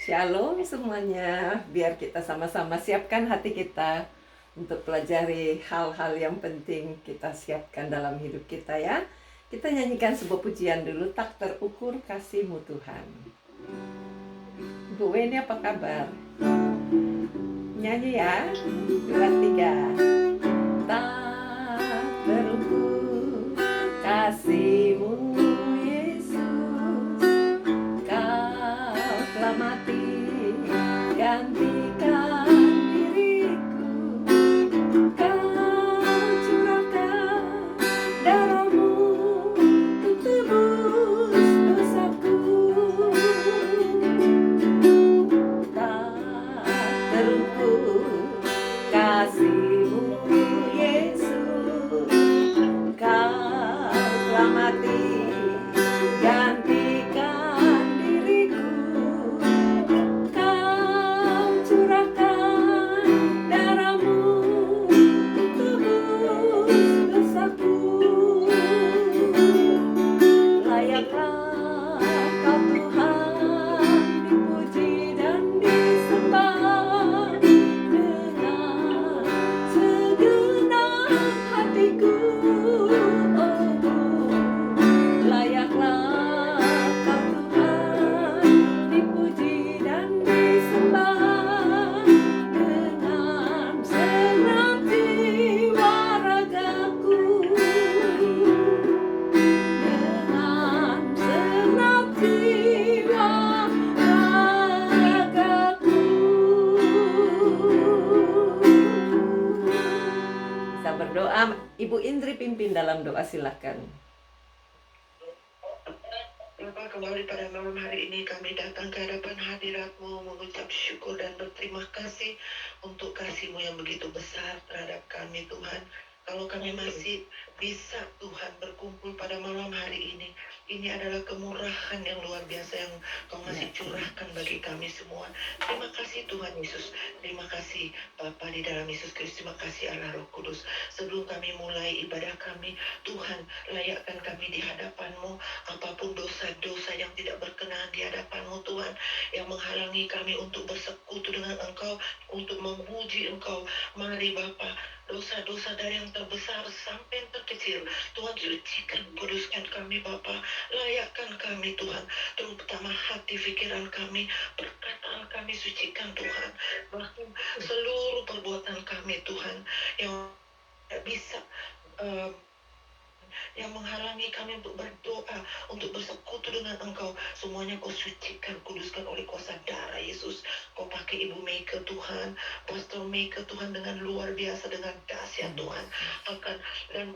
Shalom semuanya, biar kita sama-sama siapkan hati kita untuk pelajari hal-hal yang penting kita siapkan dalam hidup kita ya. Kita nyanyikan sebuah pujian dulu, tak terukur kasih-Mu Tuhan. Bu Weni apa kabar? Nyanyi ya, 2, 3. Tak terukur kasih-Mu Yesus, Kau telah mati gantikan diriku, Kau curahkan darah-Mu untuk tebus dosaku. Tak terukur kasih-Mu Yesus, Kau telah mati gantikan diriku, Kau curahkan darah-Mu untuk tebus dosaku. Layaklah Kau Tuhan dipuji dan disembah dengan segenap hatiku. Oh, layaklah Kau Tuhan dipuji dan disembah dengan segenap jiwa ragaku, dengan segenap jiwa ragaku. Kita berdoa, Ibu Indri pimpin dalam doa, silakan. Bapa, kembali pada malam hari ini kami datang ke hadapan hadirat-Mu mengucap syukur dan berterima kasih untuk kasih-Mu yang begitu besar terhadap kami Tuhan. Kalau kami masih bisa Tuhan berkumpul pada malam hari ini adalah kemurahan yang luar biasa yang Kau masih curahkan bagi kami semua. Terima kasih Tuhan Yesus, terima kasih Bapa di dalam Yesus Kristus, terima kasih Allah Roh Kudus. Sebelum kami mulai ibadah kami, Tuhan layakkan kami di hadapan-Mu, apapun dosa-dosa yang tidak berkenan di hadapan-Mu Tuhan, yang menghalangi kami untuk bersekutu dengan Engkau, untuk memuji Engkau. Mari Bapa, dosa-dosa dari yang terbesar sampai yang terkecil, Tuhan sucikan, kuduskan kami Bapa. Layakkan kami Tuhan, terutama hati pikiran kami, perkataan kami sucikan Tuhan. Bahkan seluruh perbuatan kami Tuhan yang tidak bisa yang menghalangi kami untuk berdoa, untuk bersekutu dengan Engkau, semuanya Kau sucikan, kuduskan oleh kuasa darah Yesus. Kau pakai Ibu Meike Tuhan, Pastor Meike Tuhan, dengan luar biasa, dengan dahsyat Tuhan,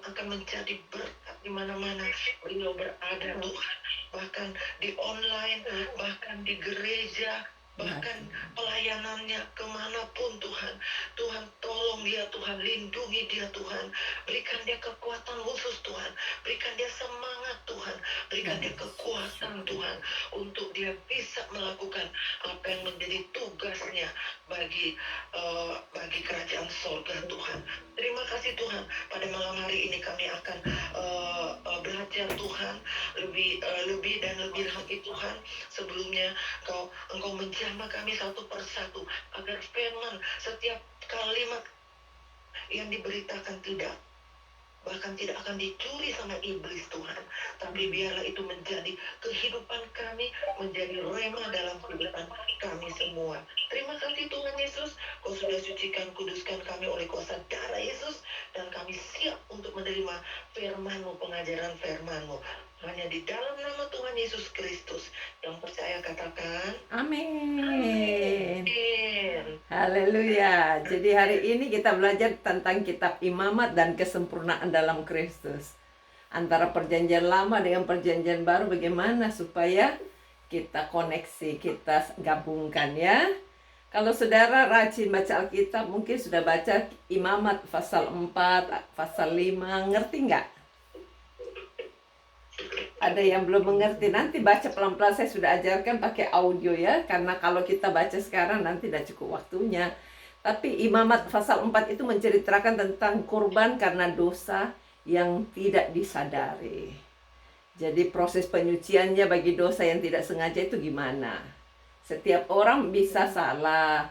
akan menjadi berkat di mana-mana beliau berada Tuhan, bahkan di online, bahkan di gereja, bahkan pelayanannya kemanapun Tuhan. Tuhan tolong dia Tuhan, lindungi dia Tuhan, berikan dia kekuatan khusus Tuhan, berikan dia semangat Tuhan, berikan dia kekuatan Tuhan, untuk dia bisa melakukan apa yang menjadi tugasnya bagi kerajaan sorga Tuhan. Terima kasih Tuhan, pada malam hari ini kami akan belajar Tuhan lebih dan lebih lagi Tuhan. Sebelumnya Engkau menjamah kami satu persatu, agar firman, setiap kalimat yang diberitakan bahkan tidak akan dicuri sama iblis Tuhan, tapi biarlah itu menjadi kehidupan kami, menjadi rema dalam kehidupan kami semua. Terima kasih Tuhan Yesus, Kau sudah sucikan, kuduskan kami oleh kuasa darah Yesus, dan kami siap untuk menerima firman-Mu, pengajaran firman-Mu. Hanya di dalam nama Tuhan Yesus Kristus. Yang percaya katakan Amin. Amin. Haleluya. Jadi hari ini kita belajar tentang kitab Imamat dan kesempurnaan dalam Kristus. Antara perjanjian lama dengan perjanjian baru, bagaimana supaya kita koneksi, kita gabungkan ya. Kalau saudara rajin baca Alkitab, mungkin sudah baca Imamat pasal 4, pasal 5, ngerti nggak? Ada yang belum mengerti, nanti baca pelan-pelan, saya sudah ajarkan pakai audio ya, karena kalau kita baca sekarang nanti tidak cukup waktunya. Tapi Imamat pasal 4 itu menceritakan tentang kurban karena dosa yang tidak disadari. Jadi proses penyuciannya bagi dosa yang tidak sengaja itu gimana? Setiap orang bisa salah,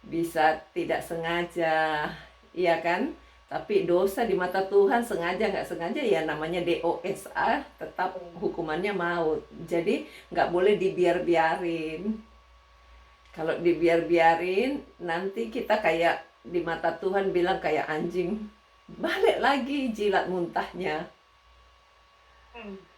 bisa tidak sengaja, iya kan? Tapi dosa di mata Tuhan sengaja nggak sengaja ya namanya DOSA, tetap hukumannya maut. Jadi nggak boleh dibiar-biarin. Kalau dibiar-biarin nanti kita kayak di mata Tuhan bilang kayak anjing, balik lagi jilat muntahnya.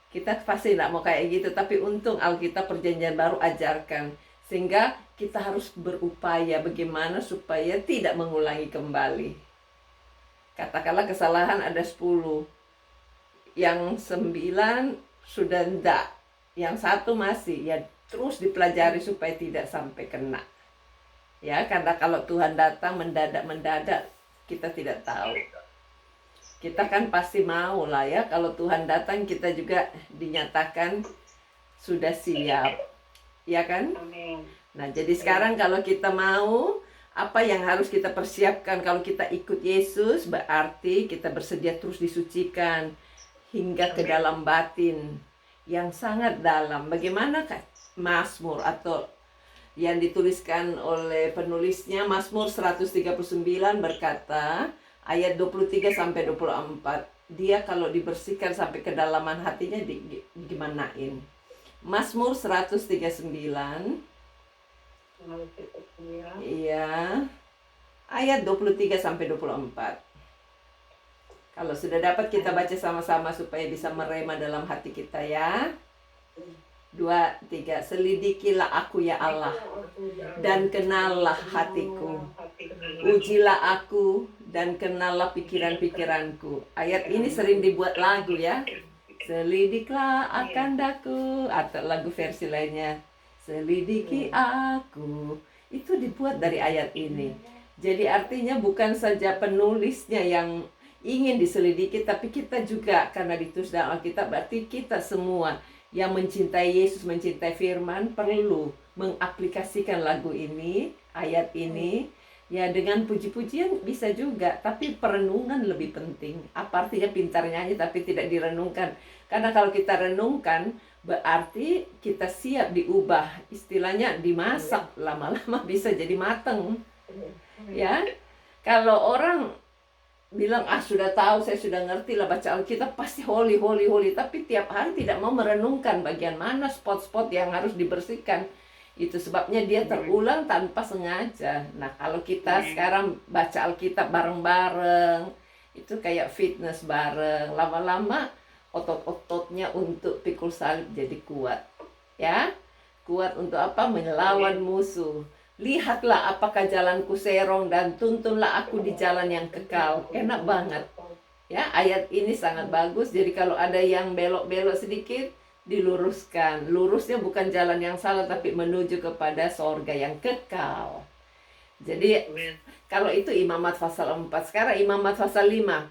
Kita pasti nggak mau kayak gitu, tapi untung Alkitab Perjanjian Baru ajarkan. Sehingga kita harus berupaya bagaimana supaya tidak mengulangi kembali. Katakanlah kesalahan ada 10, yang 9 sudah enggak, yang satu masih, ya terus dipelajari supaya tidak sampai kena. Ya, karena kalau Tuhan datang mendadak kita tidak tahu. Kita kan pasti mau lah ya, kalau Tuhan datang kita juga dinyatakan sudah siap, ya kan? Nah, jadi sekarang kalau kita mau, apa yang harus kita persiapkan? Kalau kita ikut Yesus, berarti kita bersedia terus disucikan hingga ke dalam batin yang sangat dalam. Bagaimana Mazmur atau yang dituliskan oleh penulisnya, Mazmur 139 berkata, ayat 23 sampai 24, dia kalau dibersihkan sampai kedalaman hatinya gimanain. Mazmur 139, iya, ayat 23 sampai 24. Kalau sudah dapat kita baca sama-sama supaya bisa merema dalam hati kita ya. 2, 3. Selidikilah aku ya Allah, dan kenallah hatiku. Ujilah aku dan kenallah pikiran-pikiranku. Ayat ini sering dibuat lagu ya. Selidiklah akan daku, atau lagu versi lainnya, selidiki aku. Itu dibuat dari ayat ini. Jadi artinya bukan saja penulisnya yang ingin diselidiki, tapi kita juga, karena ditulis dalam Alkitab, berarti kita semua yang mencintai Yesus, mencintai firman, perlu mengaplikasikan lagu ini, ayat ini, ya dengan puji-pujian bisa juga, tapi perenungan lebih penting. Apa artinya pintar nyanyi tapi tidak direnungkan? Karena kalau kita renungkan, berarti kita siap diubah, istilahnya dimasak, lama-lama bisa jadi mateng. Ya, kalau orang bilang sudah tahu, saya sudah ngerti lah baca Alkitab, pasti holy, tapi tiap hari tidak mau merenungkan bagian mana spot-spot yang harus dibersihkan. Itu sebabnya dia terulang tanpa sengaja. Nah, kalau kita sekarang baca Alkitab bareng-bareng, itu kayak fitness bareng, lama-lama otot-ototnya untuk pikul salib jadi kuat. Ya, kuat untuk apa? Melawan musuh. Lihatlah apakah jalanku serong dan tuntunlah aku di jalan yang kekal. Enak banget. Ya, ayat ini sangat bagus. Jadi kalau ada yang belok-belok sedikit, diluruskan. Lurusnya bukan jalan yang salah, tapi menuju kepada sorga yang kekal. Jadi kalau itu Imamat pasal 4. Sekarang Imamat pasal 5.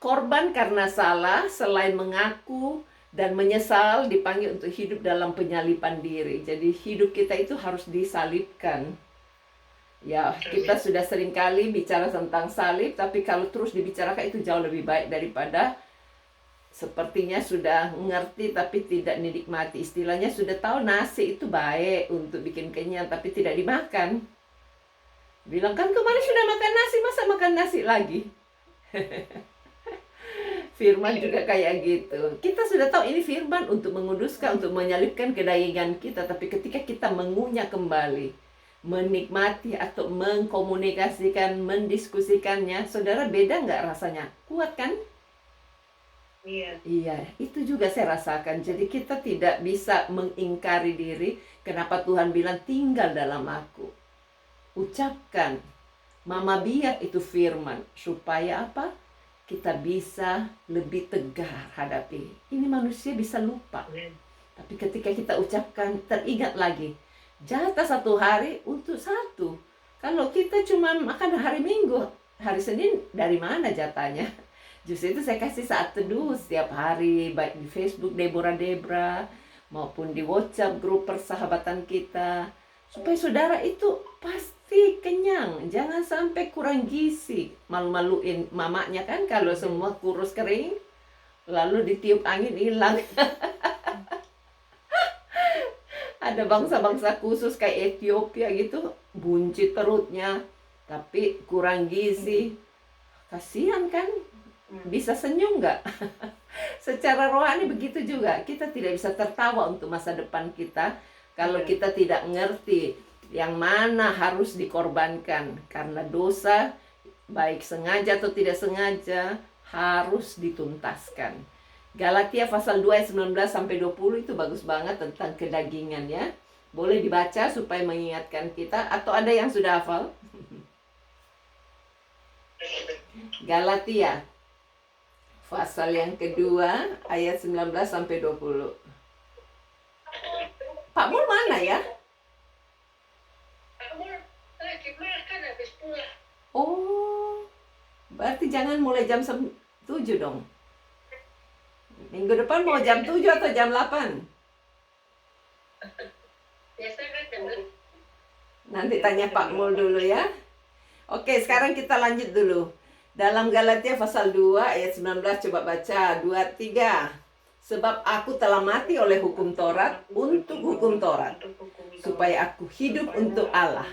Korban karena salah selain mengaku dan menyesal dipanggil untuk hidup dalam penyalipan diri. Jadi hidup kita itu harus disalibkan. Ya, kita sudah sering kali bicara tentang salib, tapi kalau terus dibicarakan itu jauh lebih baik daripada sepertinya sudah mengerti tapi tidak dinikmati. Istilahnya sudah tahu nasi itu baik untuk bikin kenyang tapi tidak dimakan. Bilang kan kemarin sudah makan nasi, masa makan nasi lagi? Firman juga kayak gitu. Kita sudah tahu ini firman untuk menguduskan, untuk menyalibkan kedagingan kita. Tapi ketika kita mengunyah kembali, menikmati atau mengkomunikasikan, mendiskusikannya, saudara, beda nggak rasanya? Kuat kan? Iya. Iya, itu juga saya rasakan. Jadi kita tidak bisa mengingkari diri. Kenapa Tuhan bilang tinggal dalam aku? Ucapkan, Mama biak itu firman. Supaya apa? Kita bisa lebih tegar hadapi. Ini manusia bisa lupa. Tapi ketika kita ucapkan, teringat lagi. Jatah 1 hari untuk 1. Kalau kita cuma makan hari Minggu, hari Senin dari mana jatahnya? Justru itu saya kasih saat teduh setiap hari, baik di Facebook Deborah Debra maupun di WhatsApp grup persahabatan kita, supaya saudara itu pasti kenyang, jangan sampai kurang gizi. Malu-maluin mamanya kan kalau semua kurus kering, lalu ditiup angin hilang. Ada bangsa-bangsa khusus kayak Ethiopia gitu, buncit perutnya, tapi kurang gizi. Kasihan kan? Bisa senyum nggak? Secara rohani begitu juga. Kita tidak bisa tertawa untuk masa depan kita kalau kita tidak ngerti yang mana harus dikorbankan karena dosa, baik sengaja atau tidak sengaja, harus dituntaskan. Galatia pasal 2 ayat 19 sampai 20 itu bagus banget tentang kedagingan ya. Boleh dibaca supaya mengingatkan kita, atau ada yang sudah hafal? Galatia pasal yang kedua ayat 19 sampai 20. Pak Mul mana ya? Lagi makan habis pulang. Oh, berarti jangan mulai jam 7 dong. Minggu depan mau jam 7 atau jam 8? Biasanya kan jam Nanti tanya Pak Mul dulu ya. Oke, sekarang kita lanjut dulu. Dalam Galatia pasal 2 ayat 19, coba baca 2-3. Sebab aku telah mati oleh hukum Taurat untuk hukum Taurat, supaya aku hidup untuk Allah.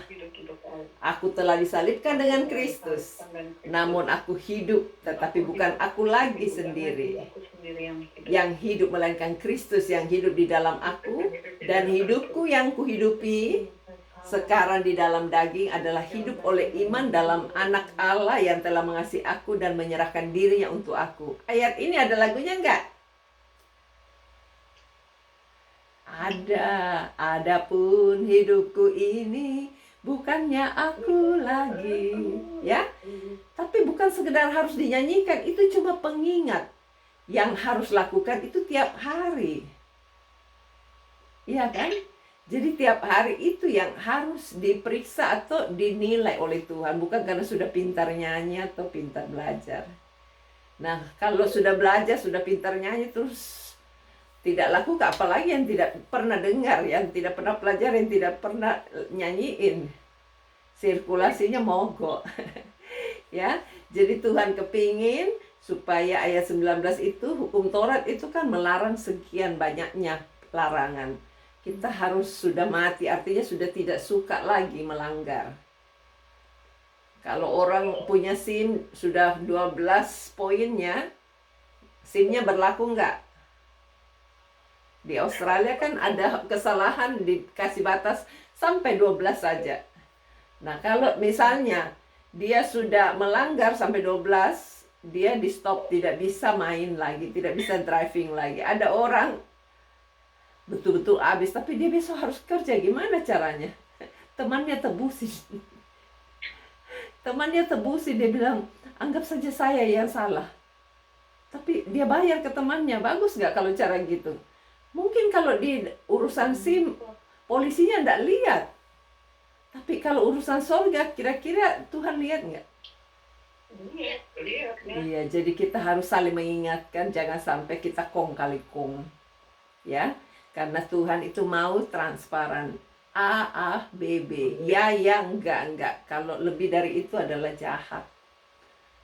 Aku telah disalibkan dengan Kristus, namun aku hidup, tetapi bukan aku lagi sendiri yang hidup, melainkan Kristus yang hidup di dalam aku. Dan hidupku yang kuhidupi sekarang di dalam daging adalah hidup oleh iman dalam Anak Allah yang telah mengasihi aku dan menyerahkan dirinya untuk aku. Ayat ini ada lagunya enggak? Adapun hidupku ini bukannya aku lagi, ya. Tapi bukan sekedar harus dinyanyikan, itu cuma pengingat. Yang harus lakukan itu tiap hari. Iya kan? Jadi tiap hari itu yang harus diperiksa atau dinilai oleh Tuhan, bukan karena sudah pintar nyanyi atau pintar belajar. Nah, kalau sudah belajar, sudah pintar nyanyi terus tidak lakukan, apalagi yang tidak pernah dengar, yang tidak pernah belajar, yang tidak pernah nyanyiin, sirkulasinya mogok. Ya, jadi Tuhan kepingin supaya ayat 19 itu, hukum Taurat itu kan melarang sekian banyaknya larangan. Kita harus sudah mati, artinya sudah tidak suka lagi melanggar. Kalau orang punya SIM sudah 12 poinnya, SIM-nya berlaku enggak? Di Australia kan ada kesalahan dikasih batas sampai 12 saja. Nah, kalau misalnya dia sudah melanggar sampai 12, dia di stop, tidak bisa main lagi, tidak bisa driving lagi. Ada orang betul-betul habis, tapi dia besok harus kerja, gimana caranya? Temannya tebusin. Temannya tebusin, dia bilang, anggap saja saya yang salah. Tapi dia bayar ke temannya, bagus nggak kalau cara gitu? Mungkin kalau di urusan SIM, polisinya nggak lihat. Tapi kalau urusan surga, kira-kira Tuhan lihat nggak? lihat. Iya, jadi kita harus saling mengingatkan, jangan sampai kita kong kali kong. Ya, karena Tuhan itu mau transparan. A, B, B. Ya, enggak. Kalau lebih dari itu adalah jahat.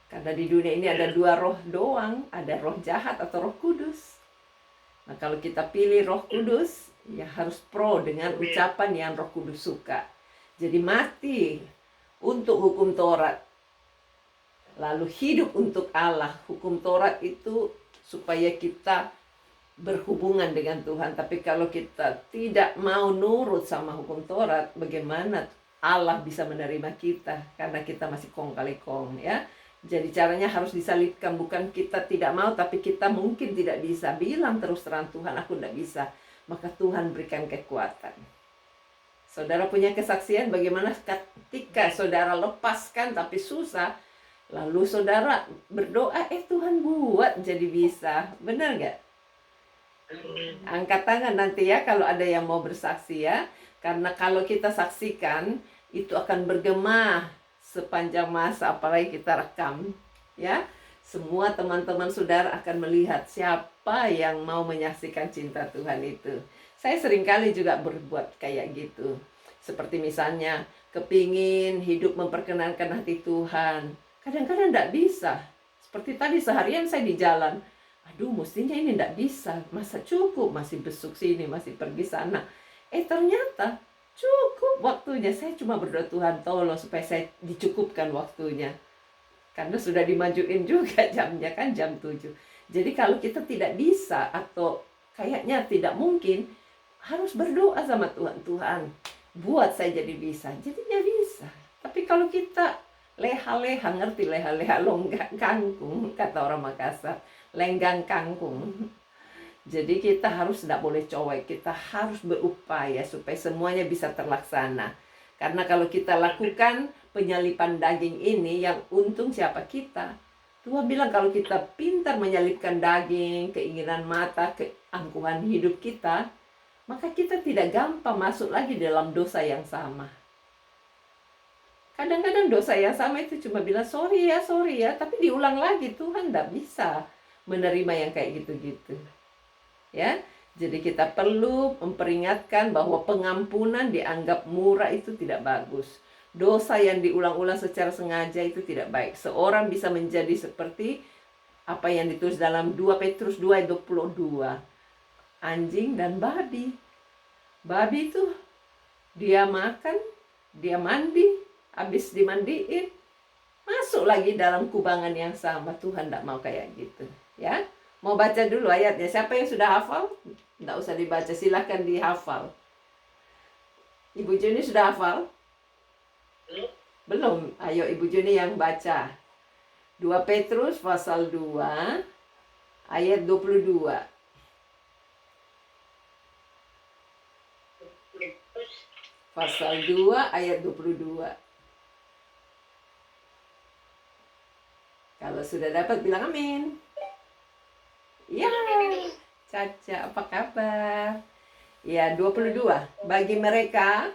Karena di dunia ini ada dua roh doang, ada roh jahat atau roh kudus. Nah, kalau kita pilih Roh Kudus, ya harus pro dengan ucapan yang Roh Kudus suka. Jadi mati untuk hukum Taurat, lalu hidup untuk Allah. Hukum Taurat itu supaya kita berhubungan dengan Tuhan. Tapi kalau kita tidak mau nurut sama hukum Taurat, bagaimana Allah bisa menerima kita? Karena kita masih kong kali kong, ya. Jadi caranya harus disalibkan, bukan kita tidak mau, tapi kita mungkin tidak bisa. Bilang terus terang, Tuhan aku tidak bisa. Maka Tuhan berikan kekuatan. Saudara punya kesaksian bagaimana ketika saudara lepaskan tapi susah. Lalu saudara berdoa, Tuhan buat jadi bisa. Benar gak? Angkat tangan nanti ya kalau ada yang mau bersaksi ya. Karena kalau kita saksikan, itu akan bergema sepanjang masa, apalagi kita rekam, ya. Semua teman-teman saudara akan melihat siapa yang mau menyaksikan cinta Tuhan itu. Saya seringkali juga berbuat kayak gitu. Seperti misalnya, kepingin hidup memperkenankan hati Tuhan. Kadang-kadang tidak bisa. Seperti tadi seharian saya di jalan. Aduh, mestinya ini tidak bisa. Masa cukup, masih besuk sini, masih pergi sana. Ternyata cukup waktunya. Saya cuma berdoa, Tuhan tolong supaya saya dicukupkan waktunya. Karena sudah dimajuin juga jamnya kan jam 7. Jadi kalau kita tidak bisa atau kayaknya tidak mungkin, harus berdoa sama Tuhan. Tuhan, buat saya jadi bisa. Jadinya bisa. Tapi kalau kita leha-leha, ngerti leha-leha, longgak kangkung, kata orang Makassar, lenggang kangkung. Jadi kita harus tidak boleh cuek, kita harus berupaya supaya semuanya bisa terlaksana. Karena kalau kita lakukan penyalipan daging ini, yang untung siapa? Kita. Tuhan bilang kalau kita pintar menyalipkan daging, keinginan mata, keangkuhan hidup kita, maka kita tidak gampang masuk lagi dalam dosa yang sama. Kadang-kadang dosa yang sama itu cuma bilang sorry ya, tapi diulang lagi. Tuhan tidak bisa menerima yang kayak gitu-gitu. Ya, jadi kita perlu memperingatkan bahwa pengampunan dianggap murah itu tidak bagus. Dosa yang diulang-ulang secara sengaja itu tidak baik. Seorang bisa menjadi seperti apa yang ditulis dalam 2 Petrus 2 ayat 22. Anjing dan babi. Babi itu dia makan, dia mandi, habis dimandiin, masuk lagi dalam kubangan yang sama. Tuhan tidak mau kayak gitu, ya. Mau baca dulu ayatnya. Siapa yang sudah hafal? Tidak usah dibaca, silahkan dihafal. Ibu Juni sudah hafal? Belum. Ayo Ibu Juni yang baca. 2 Petrus pasal 2 ayat 22. Pasal 2 ayat 22. Kalau sudah dapat bilang amin. Ya, Caca, apa kabar? Ya, 22. Bagi mereka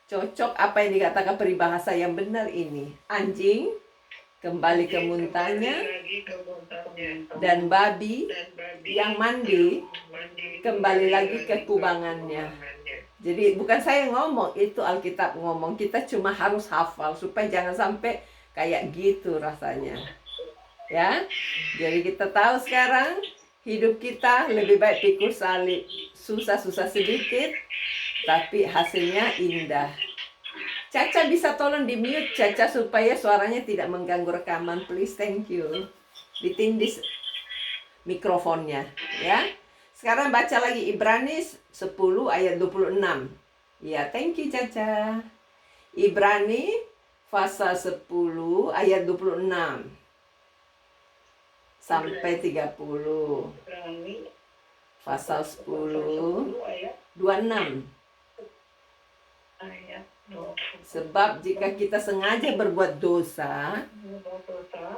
cocok apa yang dikatakan peribahasa yang benar ini. Anjing kembali ke muntahnya, dan babi yang mandi kembali lagi ke kubangannya. Jadi bukan saya yang ngomong, itu Alkitab ngomong. Kita cuma harus hafal supaya jangan sampai kayak gitu rasanya. Ya, jadi kita tahu sekarang hidup kita lebih baik pikul salib, susah-susah sedikit, tapi hasilnya indah. Caca bisa tolong di mute Caca supaya suaranya tidak mengganggu rekaman, please, thank you. Ditindis mikrofonnya, ya. Sekarang baca lagi Ibrani 10 ayat 26. Ya, thank you Caca. Ibrani pasal 10 ayat 26 sampai 30. Pasal 10 26. Sebab jika kita sengaja berbuat dosa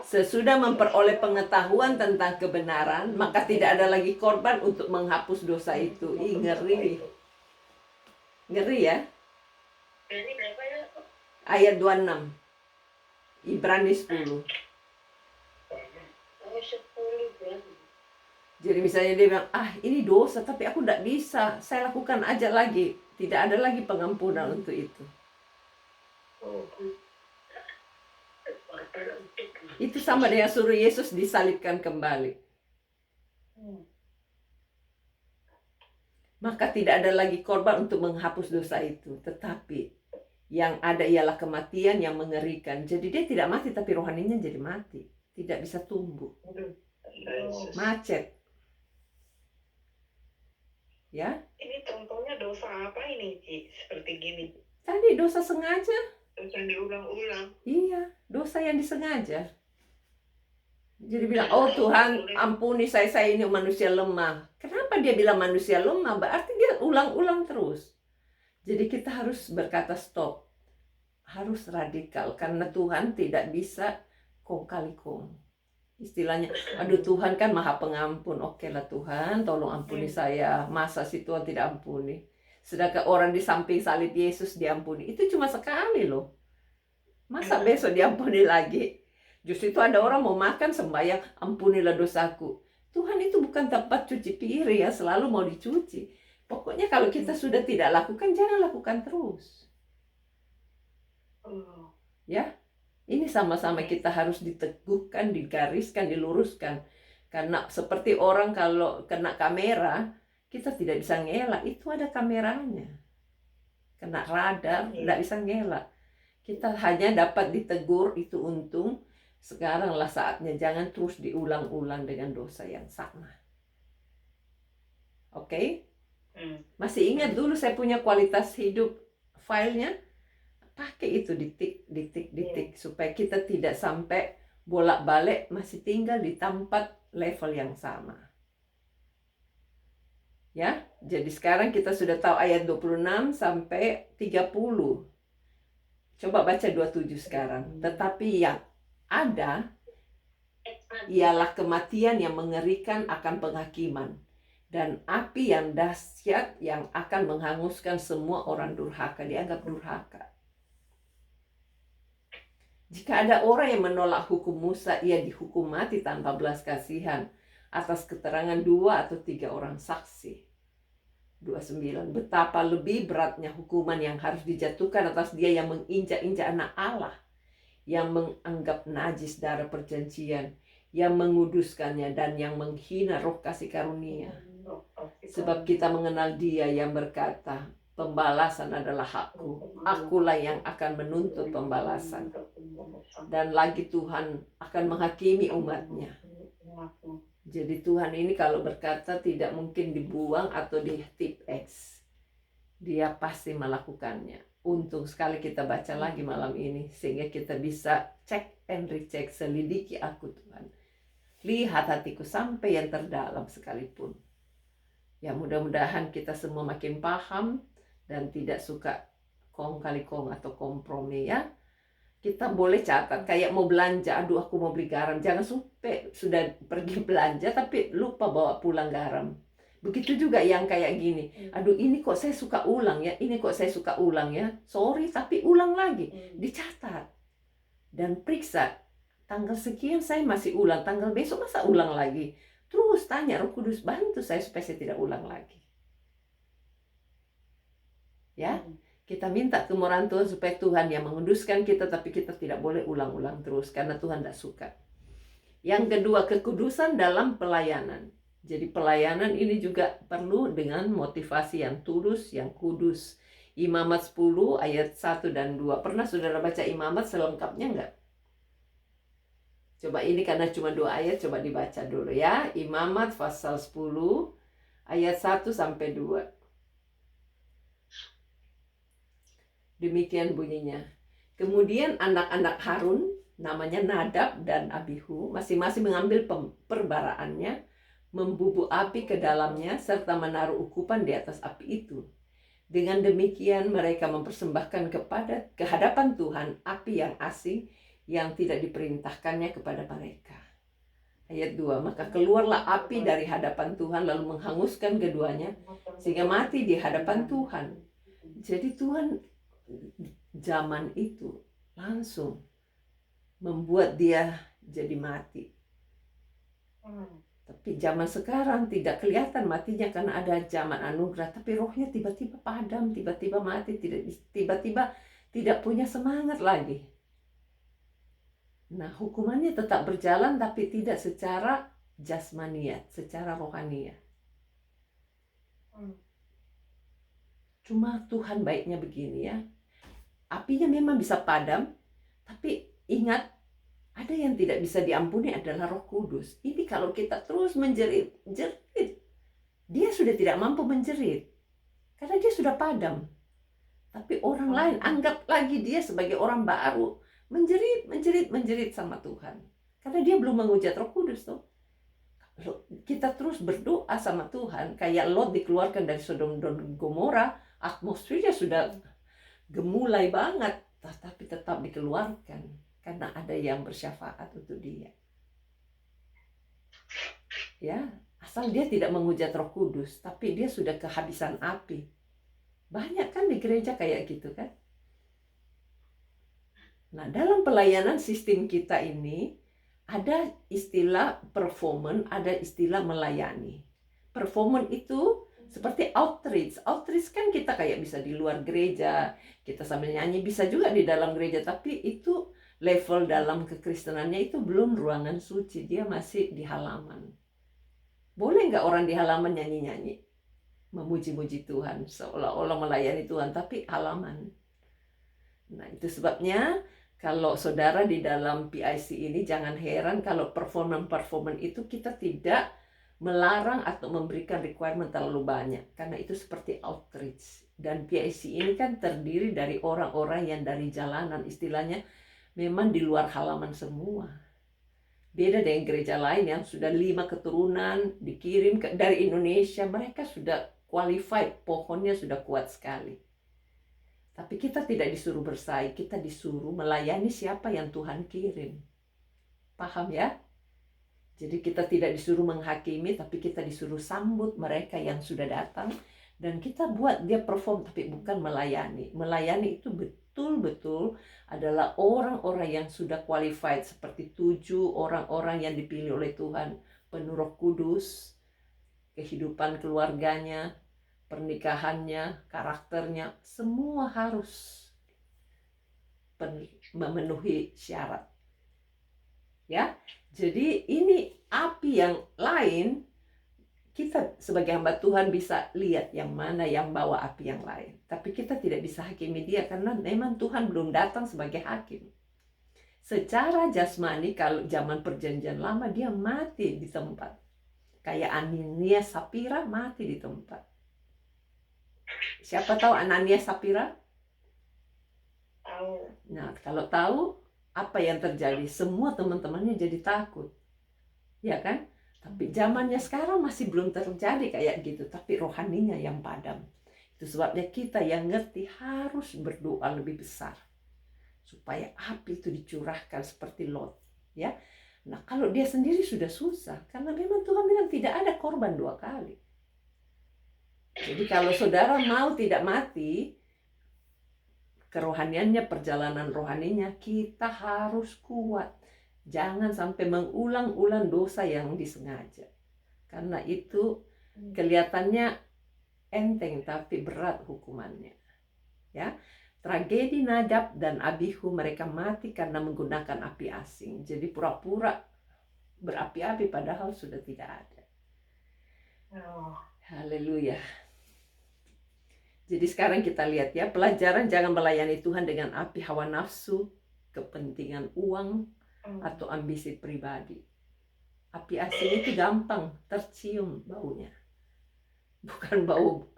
sesudah memperoleh pengetahuan tentang kebenaran, maka tidak ada lagi korban untuk menghapus dosa itu. Ih, ngeri. Ngeri ya. Ayat 26. Ibrani 10. Jadi misalnya dia bilang, ini dosa tapi aku tidak bisa, saya lakukan aja lagi. Tidak ada lagi pengampunan untuk itu. Itu sama dengan suruh Yesus disalibkan kembali. Maka tidak ada lagi korban untuk menghapus dosa itu. Tetapi yang ada ialah kematian yang mengerikan. Jadi dia tidak mati tapi rohaninya jadi mati. Tidak bisa tumbuh. Macet. Ya. Ini contohnya dosa apa ini, Ci? Seperti gini. Tadi dosa sengaja. Dosa yang diulang-ulang. Iya, dosa yang disengaja. Jadi bilang, oh Tuhan ampuni saya ini manusia lemah. Kenapa dia bilang manusia lemah? Berarti dia ulang-ulang terus. Jadi kita harus berkata stop. Harus radikal. Karena Tuhan tidak bisa kong kali kong. Istilahnya, aduh Tuhan kan maha pengampun. Oke lah Tuhan, tolong ampuni saya. Masa sih Tuhan tidak ampuni? Sedangkan orang di samping salib Yesus diampuni. Itu cuma sekali loh. Masa besok diampuni lagi? Justru itu ada orang mau makan sembahyang, ampunilah dosaku. Tuhan itu bukan tempat cuci piring ya, selalu mau dicuci. Pokoknya kalau kita sudah tidak lakukan, jangan lakukan terus. Ya. Ini sama-sama kita harus diteguhkan, digariskan, diluruskan. Karena seperti orang kalau kena kamera, kita tidak bisa ngelak, itu ada kameranya. kena radar, tidak bisa ngelak. Kita hanya dapat ditegur, itu untung. Sekaranglah saatnya, jangan terus diulang-ulang dengan dosa yang sama. Oke? Masih ingat dulu saya punya kualitas hidup filenya? Pakai itu detik, supaya kita tidak sampai bolak-balik masih tinggal di tempat level yang sama. Ya, jadi sekarang kita sudah tahu ayat 26 sampai 30. Coba baca 27 sekarang. Tetapi yang ada ialah kematian yang mengerikan akan penghakiman, dan api yang dahsyat yang akan menghanguskan semua orang durhaka. Dianggap durhaka. Jika ada orang yang menolak hukum Musa, ia dihukum mati tanpa belas kasihan atas keterangan 2 atau 3 orang saksi. 29. Betapa lebih beratnya hukuman yang harus dijatuhkan atas dia yang menginjak-injak anak Allah, yang menganggap najis darah perjanjian, yang menguduskannya, dan yang menghina roh kasih karunia. Sebab kita mengenal dia yang berkata, pembalasan adalah hakku, akulah yang akan menuntut pembalasan. Dan lagi Tuhan akan menghakimi umatnya. Jadi Tuhan ini kalau berkata tidak mungkin dibuang atau di tip X. Dia pasti melakukannya. Untung sekali kita baca lagi malam ini, sehingga kita bisa cek and recheck, selidiki aku Tuhan. Lihat hatiku sampai yang terdalam sekalipun. Ya mudah-mudahan kita semua makin paham dan tidak suka kong kali kong atau kompromi ya. Kita boleh catat, kayak mau belanja, aduh aku mau beli garam. Jangan sampai sudah pergi belanja tapi lupa bawa pulang garam. Begitu juga yang kayak gini, aduh ini kok saya suka ulang ya, ini kok saya suka ulang ya. Sorry tapi ulang lagi, dicatat. Dan periksa, tanggal sekian saya masih ulang, tanggal besok masa ulang lagi. Terus tanya Roh Kudus, bantu saya supaya saya tidak ulang lagi. Ya. Kita minta kemurahan Tuhan supaya Tuhan yang menguduskan kita, tapi kita tidak boleh ulang-ulang terus karena Tuhan tidak suka. Yang kedua, kekudusan dalam pelayanan. Jadi pelayanan ini juga perlu dengan motivasi yang tulus, yang kudus. Imamat 10 ayat 1 dan 2. Pernah saudara baca Imamat selengkapnya enggak? Coba ini karena cuma 2 ayat, coba dibaca dulu ya. Imamat pasal 10 ayat 1 sampai 2. Demikian bunyinya. Kemudian anak-anak Harun, namanya Nadab dan Abihu, masing-masing mengambil perbaraannya, membubuk api ke dalamnya, serta menaruh ukupan di atas api itu. Dengan demikian mereka mempersembahkan ke hadapan Tuhan api yang asing yang tidak diperintahkannya kepada mereka. Ayat 2, maka keluarlah api dari hadapan Tuhan lalu menghanguskan keduanya sehingga mati di hadapan Tuhan. Jadi Tuhan zaman itu langsung membuat dia jadi mati. Tapi zaman sekarang tidak kelihatan matinya karena ada zaman anugerah, tapi rohnya tiba-tiba padam, tiba-tiba mati, tiba-tiba tidak punya semangat lagi. Nah, hukumannya tetap berjalan tapi tidak secara jasmaniat, secara rohaniat. Cuma Tuhan baiknya begini ya. Apinya memang bisa padam, tapi ingat, ada yang tidak bisa diampuni adalah Roh Kudus. Ini kalau kita terus menjerit, dia sudah tidak mampu menjerit. Karena dia sudah padam. Tapi orang lain anggap lagi dia sebagai orang baru. Menjerit sama Tuhan. Karena dia belum menghujat Roh Kudus tuh. Kita terus berdoa sama Tuhan. Kayak Lot dikeluarkan dari Sodom dan Gomora. Atmosfernya sudah gemulai banget, tapi tetap dikeluarkan karena ada yang bersyafaat untuk dia. Ya, asal dia tidak menghujat Roh Kudus, tapi dia sudah kehabisan api. Banyak kan di gereja kayak gitu kan? Nah, dalam pelayanan sistem kita ini ada istilah performance, ada istilah melayani. Performance itu seperti outreach. Outreach kan kita kayak bisa di luar gereja, kita sambil nyanyi, bisa juga di dalam gereja, tapi itu level dalam kekristenannya itu belum ruangan suci, dia masih di halaman. Boleh nggak orang di halaman nyanyi-nyanyi? memuji-muji Tuhan, seolah-olah melayani Tuhan, tapi halaman. Nah, itu sebabnya kalau saudara di dalam PIC ini jangan heran kalau performan itu kita tidak melarang atau memberikan requirement terlalu banyak, karena itu seperti outreach. Dan PIC ini kan terdiri dari orang-orang yang dari jalanan, istilahnya memang di luar halaman semua. Beda dengan gereja lain yang sudah 5 keturunan dikirim dari Indonesia, mereka sudah qualified, pohonnya sudah kuat sekali. Tapi kita tidak disuruh bersaing, kita disuruh melayani siapa yang Tuhan kirim. Paham ya? Jadi kita tidak disuruh menghakimi, tapi kita disuruh sambut mereka yang sudah datang. Dan kita buat dia perform, tapi bukan melayani. Melayani itu betul-betul adalah orang-orang yang sudah qualified, seperti 7 orang-orang yang dipilih oleh Tuhan, penuh Roh Kudus, kehidupan keluarganya, pernikahannya, karakternya, semua harus memenuhi syarat. Ya, jadi ini api yang lain. Kita sebagai hamba Tuhan bisa lihat yang mana yang bawa api yang lain. Tapi kita tidak bisa hakimi dia karena memang Tuhan belum datang sebagai hakim. Secara jasmani kalau zaman perjanjian lama dia mati di tempat. Kayak Ananias Sapira mati di tempat. Siapa tahu Ananias Sapira? Tahu. Nah, kalau tahu apa yang terjadi? Semua teman-temannya jadi takut. Ya kan? Tapi zamannya sekarang masih belum terjadi kayak gitu, tapi rohaninya yang padam. Itu sebabnya kita yang ngerti harus berdoa lebih besar supaya api itu dicurahkan seperti Lot, ya. Nah, kalau dia sendiri sudah susah karena memang Tuhan bilang tidak ada korban 2 kali. Jadi kalau saudara mau tidak mati, kerohaniannya, perjalanan rohaninya, kita harus kuat. Jangan sampai mengulang-ulang dosa yang disengaja. Karena itu kelihatannya enteng tapi berat hukumannya. Ya. Tragedi Nadab dan Abihu, mereka mati karena menggunakan api asing. Jadi pura-pura berapi-api padahal sudah tidak ada. Oh. Haleluya. Jadi sekarang kita lihat ya, pelajaran jangan melayani Tuhan dengan api hawa nafsu, kepentingan uang, atau ambisi pribadi. Api asing itu gampang tercium baunya. Bukan bau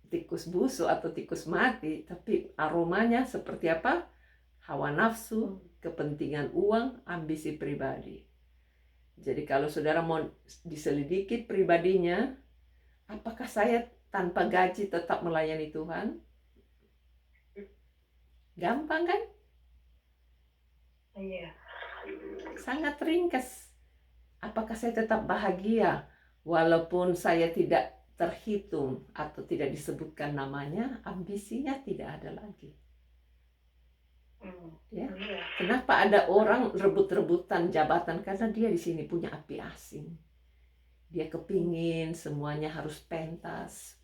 tikus busuk atau tikus mati, tapi aromanya seperti apa? Hawa nafsu, kepentingan uang, ambisi pribadi. Jadi kalau saudara mau diselidiki pribadinya, apakah saya tanpa gaji tetap melayani Tuhan? Gampang kan? Iya. Sangat ringkas. Apakah saya tetap bahagia walaupun saya tidak terhitung atau tidak disebutkan namanya? Ambisinya tidak ada lagi. Ya. Kenapa ada orang rebut-rebutan jabatan? Karena dia di sini punya api asing. Dia kepingin semuanya harus pentas.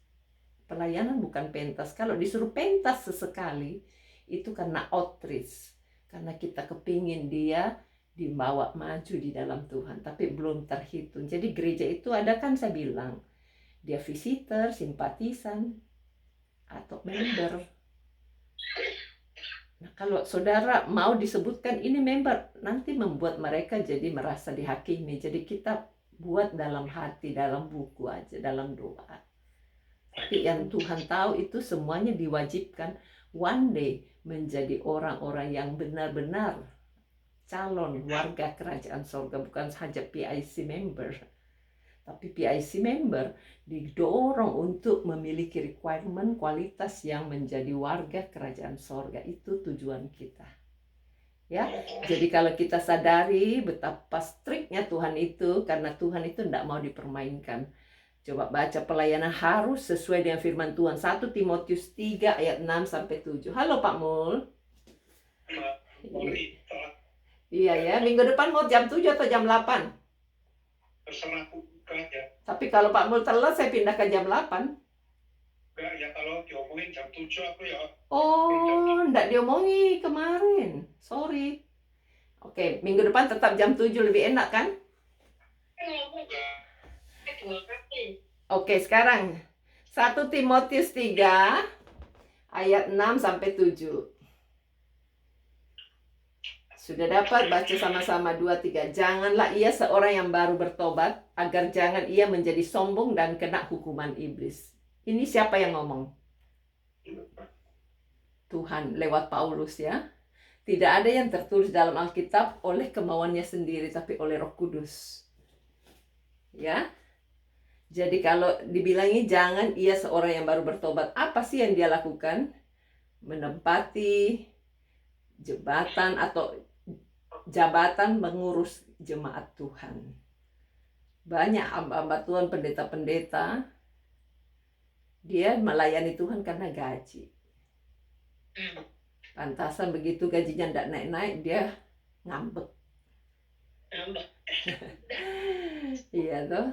Pelayanan bukan pentas. Kalau disuruh pentas sesekali, itu karena outreach. Karena kita kepingin dia dibawa maju di dalam Tuhan, tapi belum terhitung. Jadi gereja itu ada kan saya bilang, dia visitor, simpatisan, atau member. Nah, kalau saudara mau disebutkan ini member, nanti membuat mereka jadi merasa dihakimi. Jadi kita buat dalam hati, dalam buku aja, dalam doa. Tapi yang Tuhan tahu itu semuanya diwajibkan one day menjadi orang-orang yang benar-benar calon warga kerajaan sorga, bukan saja PIC member. Tapi PIC member didorong untuk memiliki requirement kualitas yang menjadi warga kerajaan sorga. Itu tujuan kita. Ya, jadi kalau kita sadari betapa striknya Tuhan itu, karena Tuhan itu tidak mau dipermainkan. Coba baca pelayanan harus sesuai dengan firman Tuhan. 1 Timotius 3 ayat 6-7. Halo Pak Mul. Iya ya, minggu depan mau jam 7 atau jam 8? Terserah aja. Tapi kalau Pak Mul telat, saya pindah ke jam 8. Enggak, ya kalau diomongin jam 7 aku ya. Oh, enggak diomongi kemarin. Sorry. Oke, minggu depan tetap jam 7 lebih enak kan? Oke, sekarang 1 Timotius 3 ayat 6 sampai 7. Sudah dapat baca sama-sama 2, 3. Janganlah ia seorang yang baru bertobat, agar jangan ia menjadi sombong dan kena hukuman iblis. Ini siapa yang ngomong? Tuhan lewat Paulus ya. Tidak ada yang tertulis dalam Alkitab oleh kemauannya sendiri, tapi oleh Roh Kudus. Ya. Jadi kalau dibilangi jangan ia seorang yang baru bertobat, apa sih yang dia lakukan? Menempati jabatan mengurus jemaat Tuhan. Banyak hamba Tuhan, pendeta-pendeta, dia melayani Tuhan karena gaji. Pantasan begitu gajinya tidak naik-naik, dia ngambek. Iya toh.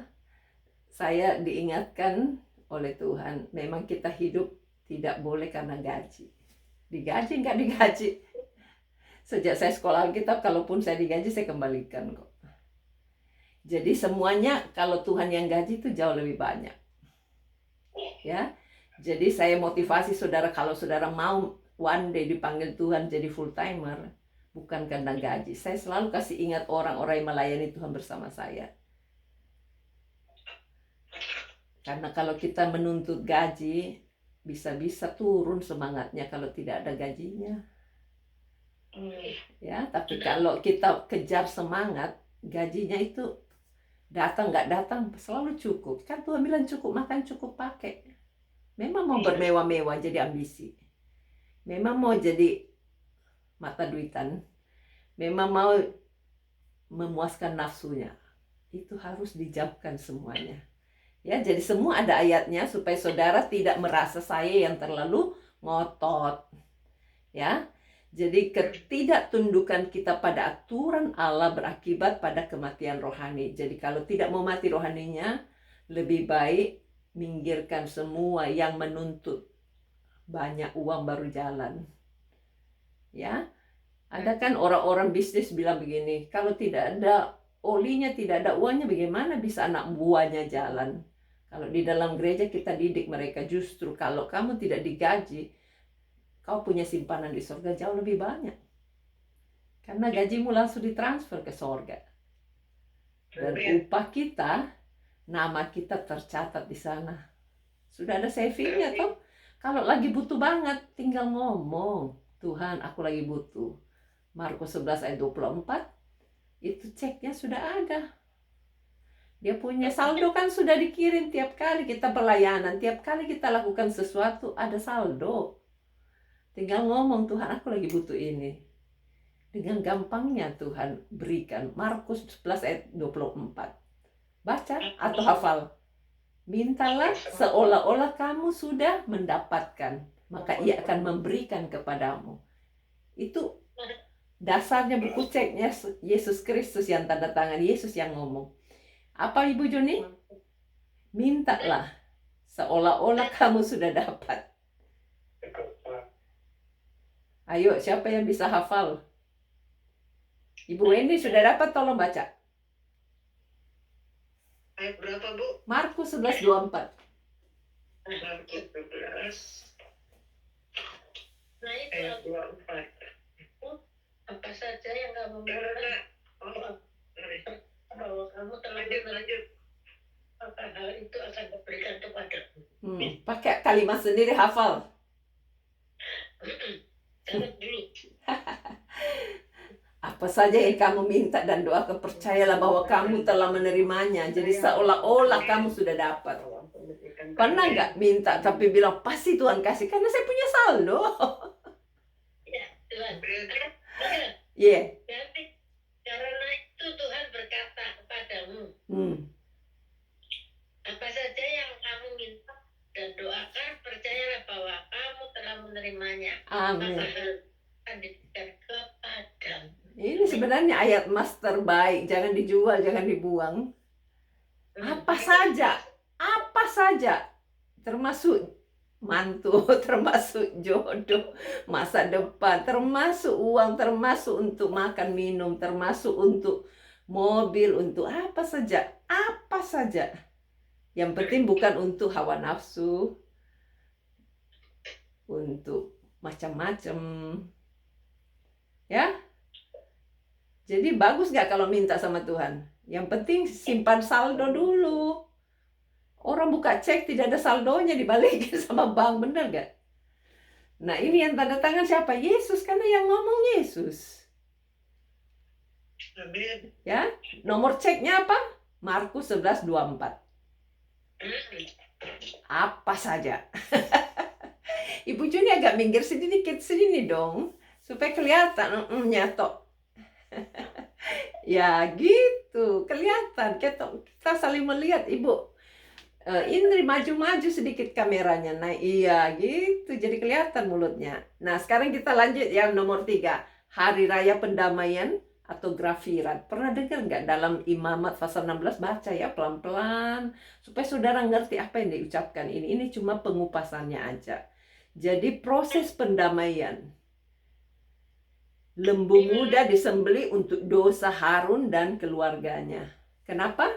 Saya diingatkan oleh Tuhan, memang kita hidup tidak boleh karena gaji. Digaji nggak digaji. Sejak saya sekolah Alkitab, kalaupun saya digaji, saya kembalikan kok. Jadi semuanya kalau Tuhan yang gaji itu jauh lebih banyak. Ya, jadi saya motivasi saudara, kalau saudara mau one day dipanggil Tuhan jadi full timer, bukan karena gaji. Saya selalu kasih ingat orang-orang yang melayani Tuhan bersama saya. Karena kalau kita menuntut gaji, bisa-bisa turun semangatnya kalau tidak ada gajinya. Ya, tapi kalau kita kejar semangat, gajinya itu datang nggak datang selalu cukup. Kan Tuhan bilang cukup makan, cukup pakai. Memang mau bermewah-mewah jadi ambisi. Memang mau jadi mata duitan. Memang mau memuaskan nafsunya. Itu harus dijauhkan semuanya. Ya, jadi semua ada ayatnya supaya saudara tidak merasa saya yang terlalu ngotot. Ya. Jadi ketidaktundukan kita pada aturan Allah berakibat pada kematian rohani. Jadi kalau tidak mau mati rohaninya, lebih baik minggirkan semua yang menuntut banyak uang baru jalan. Ya. Ada kan orang-orang bisnis bilang begini, kalau tidak ada olinya, tidak ada uangnya, bagaimana bisa anak buahnya jalan? Kalau di dalam gereja kita didik mereka, justru kalau kamu tidak digaji, kau punya simpanan di surga jauh lebih banyak. Karena gajimu langsung ditransfer ke surga. Dan upah kita, nama kita tercatat di sana. Sudah ada savingnya toh. Kalau lagi butuh banget, tinggal ngomong, Tuhan aku lagi butuh. Markus 11 ayat 24, itu ceknya sudah ada. Dia punya saldo kan sudah dikirim tiap kali kita pelayanan, tiap kali kita lakukan sesuatu ada saldo. Tinggal ngomong, Tuhan aku lagi butuh ini. Dengan gampangnya Tuhan berikan. Markus 11 ayat 24. Baca atau hafal. Mintalah seolah-olah kamu sudah mendapatkan, maka ia akan memberikan kepadamu. Itu dasarnya buku ceknya Yesus Kristus yang tanda tangan, Yesus yang ngomong. Apa Ibu Joni? Mintalah seolah-olah kamu sudah dapat. Ayo, siapa yang bisa hafal? Ibu Wendy sudah dapat, tolong baca. Ayat berapa, Bu? Markus 11:24. Markus 11 Naik ayat 24. apa saja yang kamu minta bahwa kamu telah Lanjut. maka hal itu akan diberikan kepadamu. Pakai kalimat sendiri hafal. Catat dulu. Apa saja yang kamu minta dan doakan, percayalah bahwa kamu telah menerimanya. Jadi seolah-olah kamu sudah dapat. Pernah nggak minta tapi bilang pasti Tuhan kasih karena saya punya saldo? Ya, Tuhan. Iya. Jadi karena itu Tuhan berkata kepadamu, apa saja yang kamu minta dan doakan, percayalah bahwa kamu telah menerimanya. Amin. Maka hal akan diberikan kepadamu. Ini sebenarnya ayat emas terbaik, jangan dijual, jangan dibuang. Apa saja, termasuk mantu, termasuk jodoh, masa depan, termasuk uang, termasuk untuk makan minum, termasuk untuk mobil, untuk apa saja. Yang penting bukan untuk hawa nafsu, untuk macam-macam. Ya, jadi bagus gak kalau minta sama Tuhan? Yang penting simpan saldo dulu. Orang buka cek tidak ada saldonya, dibalikin sama bank, bener gak? Nah ini yang tanda tangan siapa? Yesus, karena yang ngomong Yesus. Amin. Ya, nomor ceknya apa? Markus 11:24. Apa saja. Ibu Juni agak minggir sedikit sini dong, supaya kelihatan nyatok. Ya gitu, kelihatan. Kita saling melihat, Ibu. Indri maju-maju sedikit kameranya. Nah iya gitu, jadi kelihatan mulutnya. Nah sekarang kita lanjut yang nomor 3. Hari Raya Pendamaian atau Grafirat. Pernah dengar nggak dalam Imamat pasal 16? Baca ya pelan-pelan, supaya saudara ngerti apa yang diucapkan ini. Ini cuma pengupasannya aja. Jadi proses pendamaian. Lembu muda disembelih untuk dosa Harun dan keluarganya. Kenapa?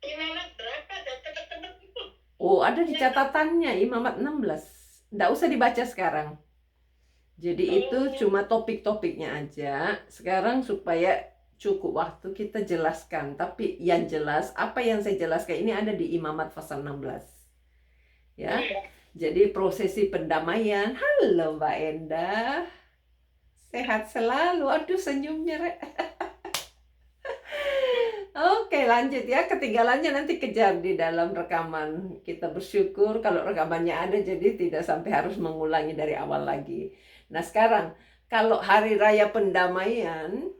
Imamat berapa? Tebak-tebak itu. Oh, ada di catatannya Imamat 16. Nggak usah dibaca sekarang. Jadi itu cuma topik-topiknya aja. Sekarang supaya cukup waktu kita jelaskan. Tapi yang jelas, apa yang saya jelaskan ini ada di Imamat pasal 16. Ya. Jadi prosesi pendamaian. Halo Mbak Endah. Sehat selalu. Aduh senyumnya, Rek. Oke, lanjut ya. Ketinggalannya nanti kejar di dalam rekaman. Kita bersyukur kalau rekamannya ada, jadi tidak sampai harus mengulangi dari awal lagi. Nah, sekarang kalau Hari Raya Pendamaian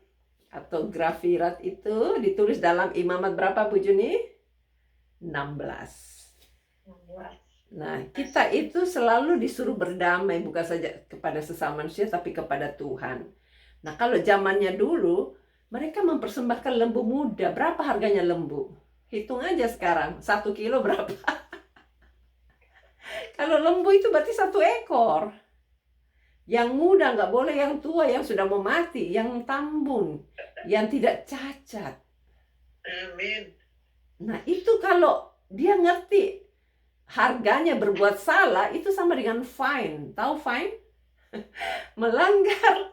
atau Grafirat itu ditulis dalam Imamat berapa, Bu Juni? 16. Nah, kita itu selalu disuruh berdamai, bukan saja kepada sesama manusia, tapi kepada Tuhan. Nah, kalau zamannya dulu, mereka mempersembahkan lembu muda. Berapa harganya lembu? Hitung aja sekarang, 1 kilo berapa? Kalau lembu itu berarti 1 ekor. Yang muda nggak boleh, yang tua, yang sudah mau mati, yang tambun, yang tidak cacat. Amin. Nah, itu kalau dia ngerti harganya berbuat salah, itu sama dengan fine. Tahu fine? Melanggar.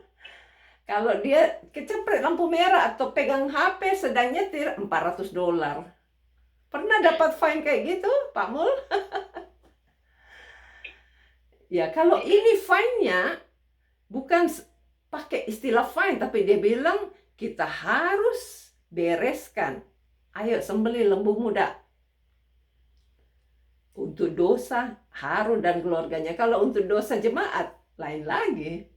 Kalau dia kecepret lampu merah atau pegang HP sedang nyetir, $400. Pernah dapat fine kayak gitu, Pak Mul? Ya, kalau ini fine-nya bukan pakai istilah fine, tapi dia bilang kita harus bereskan. Ayo sembelih lembu muda. Untuk dosa Harun dan keluarganya. Kalau untuk dosa jemaat, lain lagi.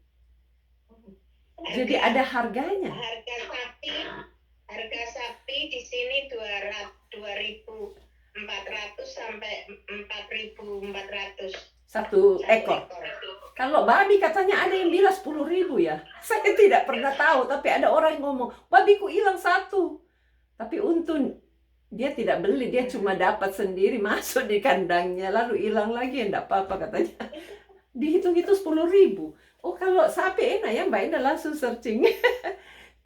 Jadi ada harganya. Harga sapi di sini 2.400 sampai 4.400. 1 ekor. Kalau babi katanya ada yang bilang 10.000 ya. Saya tidak pernah tahu, tapi ada orang yang ngomong, babiku hilang 1. Tapi untung dia tidak beli, dia cuma dapat sendiri, masuk di kandangnya, lalu hilang lagi, enggak apa-apa katanya. Dihitung itu 10.000. Oh, kalau sapi enak ya, Mbak Ina langsung searching. 3.000.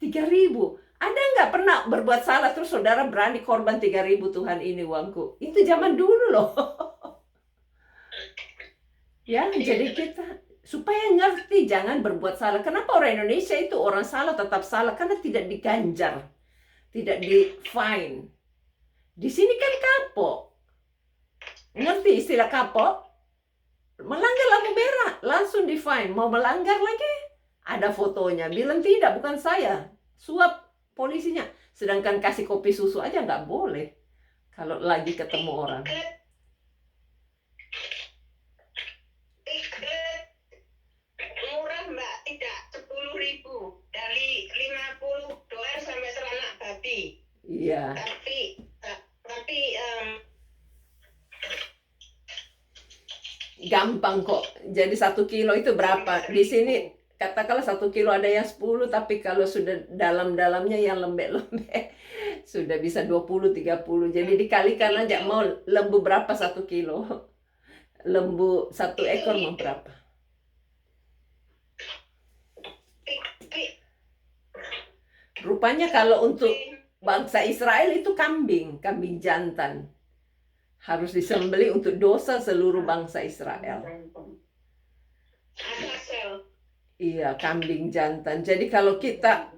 Ada nggak pernah berbuat salah terus saudara berani korban 3.000, Tuhan ini uangku? Itu zaman dulu loh. Ya, jadi kita supaya ngerti jangan berbuat salah. Kenapa orang Indonesia itu orang salah tetap salah? Karena tidak diganjar, tidak di fine. Di sini kan kapok. Ngerti istilah kapok? Melanggar lampu merah, langsung di fine. Mau melanggar lagi, ada fotonya. Bilang tidak, bukan saya. Suap polisinya. Sedangkan kasih kopi susu aja nggak boleh. Kalau lagi ketemu orang. Murah Mbak, tidak 10.000. Dari $50 sampai seranak babi. Iya. Tapi Gampang kok. Jadi 1 kilo itu berapa? Di sini katakanlah 1 kilo ada yang 10, tapi kalau sudah dalam-dalamnya yang lembek-lembek sudah bisa 20-30. Jadi dikalikan aja, mau lembu berapa 1 kilo? Lembu 1 ekor mau berapa? Rupanya kalau untuk bangsa Israel itu kambing jantan. Harus disembelih untuk dosa seluruh bangsa Israel. Asal. Iya, kambing jantan. Jadi kalau kita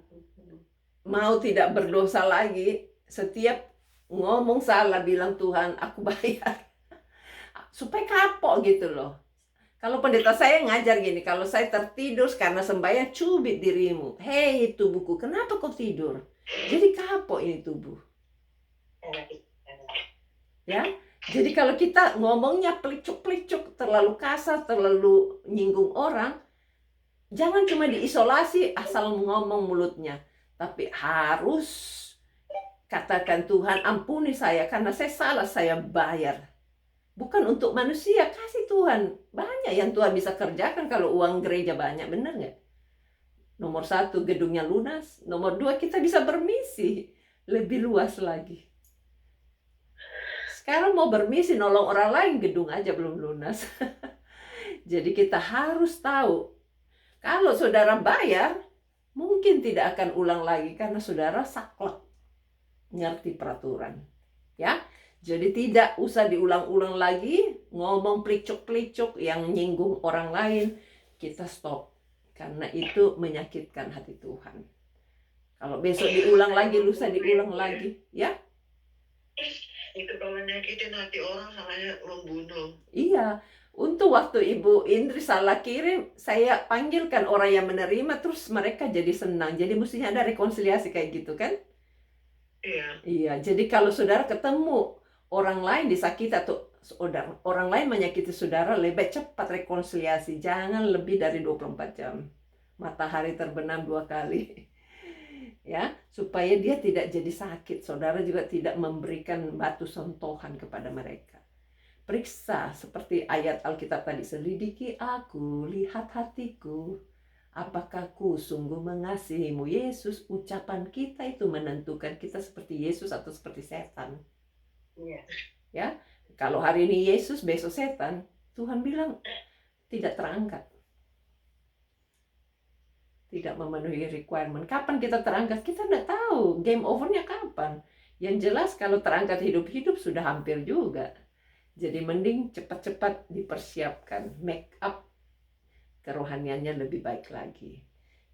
mau tidak berdosa lagi, setiap ngomong salah bilang Tuhan, aku bayar. Supaya kapok gitu loh. Kalau pendeta saya ngajar gini, kalau saya tertidur karena sembahyang, cubit dirimu. Hei tubuhku, kenapa kau tidur? Jadi kapok ini tubuh. Ya, jadi kalau kita ngomongnya pelicuk-pelicuk, terlalu kasar, terlalu nyinggung orang, jangan cuma diisolasi asal ngomong mulutnya, tapi harus katakan, Tuhan ampuni saya karena saya salah, saya bayar. Bukan untuk manusia, kasih Tuhan. Banyak yang Tuhan bisa kerjakan kalau uang gereja banyak, benar nggak? Nomor 1, gedungnya lunas. Nomor 2, kita bisa bermisi lebih luas lagi. Sekarang mau bermisi nolong orang lain, gedung aja belum lunas. Jadi kita harus tahu, kalau saudara bayar, mungkin tidak akan ulang lagi karena saudara saklek, ngerti peraturan. Ya, jadi tidak usah diulang-ulang lagi, ngomong pelicuk-pelicuk yang nyinggung orang lain, kita stop. Karena itu menyakitkan hati Tuhan. Kalau besok diulang lagi, lusa diulang lagi, ya. Itu kalau nyakitin hati orang salahnya membunuh. Iya, untuk waktu Ibu Indri salah kirim, saya panggilkan orang yang menerima, terus mereka jadi senang. Jadi mestinya ada rekonsiliasi kayak gitu kan? Iya. Iya, jadi kalau saudara ketemu orang lain disakiti atau orang lain menyakiti saudara, lebih cepat rekonsiliasi. Jangan lebih dari 24 jam. Matahari terbenam 2 kali. Ya, supaya dia tidak jadi sakit. Saudara juga tidak memberikan batu sentuhan kepada mereka. Periksa seperti ayat Alkitab tadi, selidiki aku, lihat hatiku. Apakah ku sungguh mengasihimu? Yesus, ucapan kita itu menentukan kita seperti Yesus atau seperti setan. Iya. Ya, kalau hari ini Yesus, besok setan, Tuhan bilang tidak terangkat. Tidak memenuhi requirement. Kapan kita terangkat? Kita tidak tahu. Game overnya kapan? Yang jelas kalau terangkat hidup-hidup sudah hampir juga. Jadi mending cepat-cepat dipersiapkan. Make up kerohaniannya lebih baik lagi.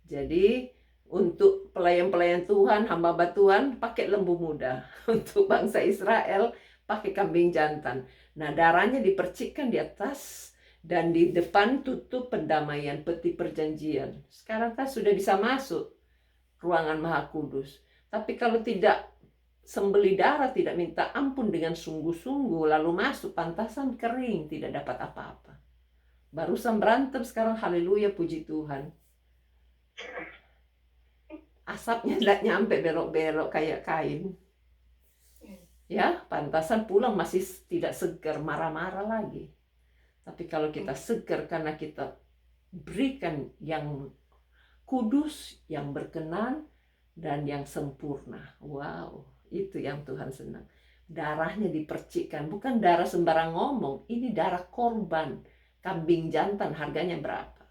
Jadi untuk pelayan-pelayan Tuhan, hamba Tuhan, pakai lembu muda. Untuk bangsa Israel, pakai kambing jantan. Nah, darahnya dipercikkan di atas dan di depan tutup pendamaian, peti perjanjian. Sekarang kan sudah bisa masuk ruangan Maha Kudus. Tapi kalau tidak sembeli darah, tidak minta ampun dengan sungguh-sungguh, lalu masuk, pantasan kering, tidak dapat apa-apa. Barusan berantem, sekarang haleluya, puji Tuhan. Asapnya tidak nyampe, belok-belok kayak kain. Ya, pantasan pulang masih tidak segar, marah-marah lagi. Tapi kalau kita segar karena kita berikan yang kudus, yang berkenan, dan yang sempurna. Wow, itu yang Tuhan senang. Darahnya dipercikkan, bukan darah sembarang ngomong. Ini darah korban, kambing jantan, harganya berapa?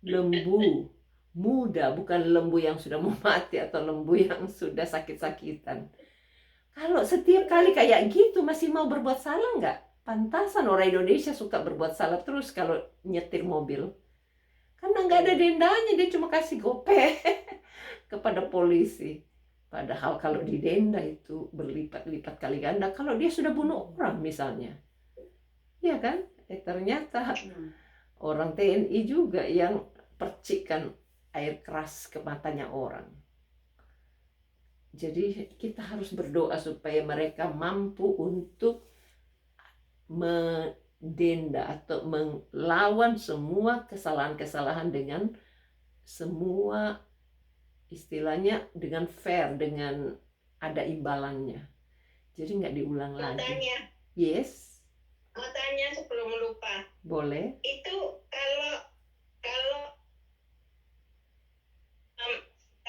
Lembu muda, bukan lembu yang sudah mau mati atau lembu yang sudah sakit-sakitan. Kalau setiap kali kayak gitu masih mau berbuat salah nggak? Pantasan orang Indonesia suka berbuat salah terus kalau nyetir mobil. Karena nggak ada dendanya, dia cuma kasih gope kepada polisi. Padahal kalau didenda itu berlipat-lipat kali ganda kalau dia sudah bunuh orang misalnya. Iya kan? Ternyata orang TNI juga yang percikan air keras ke matanya orang. Jadi kita harus berdoa supaya mereka mampu untuk mendenda atau melawan semua kesalahan-kesalahan dengan semua istilahnya dengan fair, dengan ada imbalannya. Jadi nggak diulang lagi. Tanya, Yes, mau tanya sebelum lupa. boleh. Itu kalau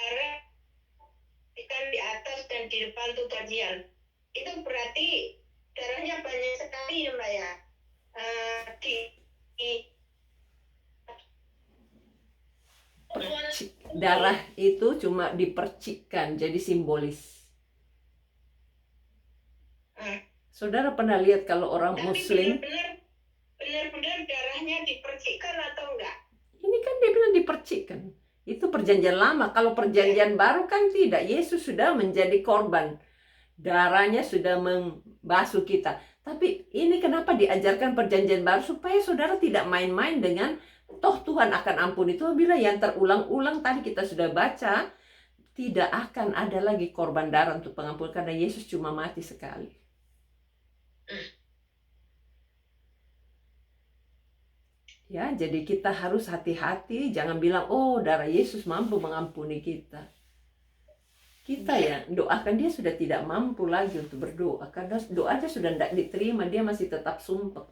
darah ikan di atas dan di depan tuh bagian, itu berarti darahnya banyak sekali ya Mbak ya. di Percik, darah itu cuma dipercikkan, jadi simbolis. Ah, Saudara pernah lihat kalau orang tapi Muslim, benar-benar darahnya dipercikkan atau enggak? ini kan dia bilang dipercikkan. Itu perjanjian lama. Kalau perjanjian baru kan tidak. Yesus sudah menjadi korban. Darahnya sudah membasuh kita. Tapi ini kenapa diajarkan perjanjian baru? Supaya saudara tidak main-main dengan toh Tuhan akan ampuni. Tuhan bilang yang terulang-ulang tadi kita sudah baca. Tidak akan ada lagi korban darah untuk pengampunan. Karena Yesus cuma mati sekali. Ya, jadi kita harus hati-hati. Jangan bilang, oh darah Yesus mampu mengampuni kita. Kita ya doakan dia sudah tidak mampu lagi untuk berdoa. Karena doanya sudah tidak diterima. Dia masih tetap sumpek.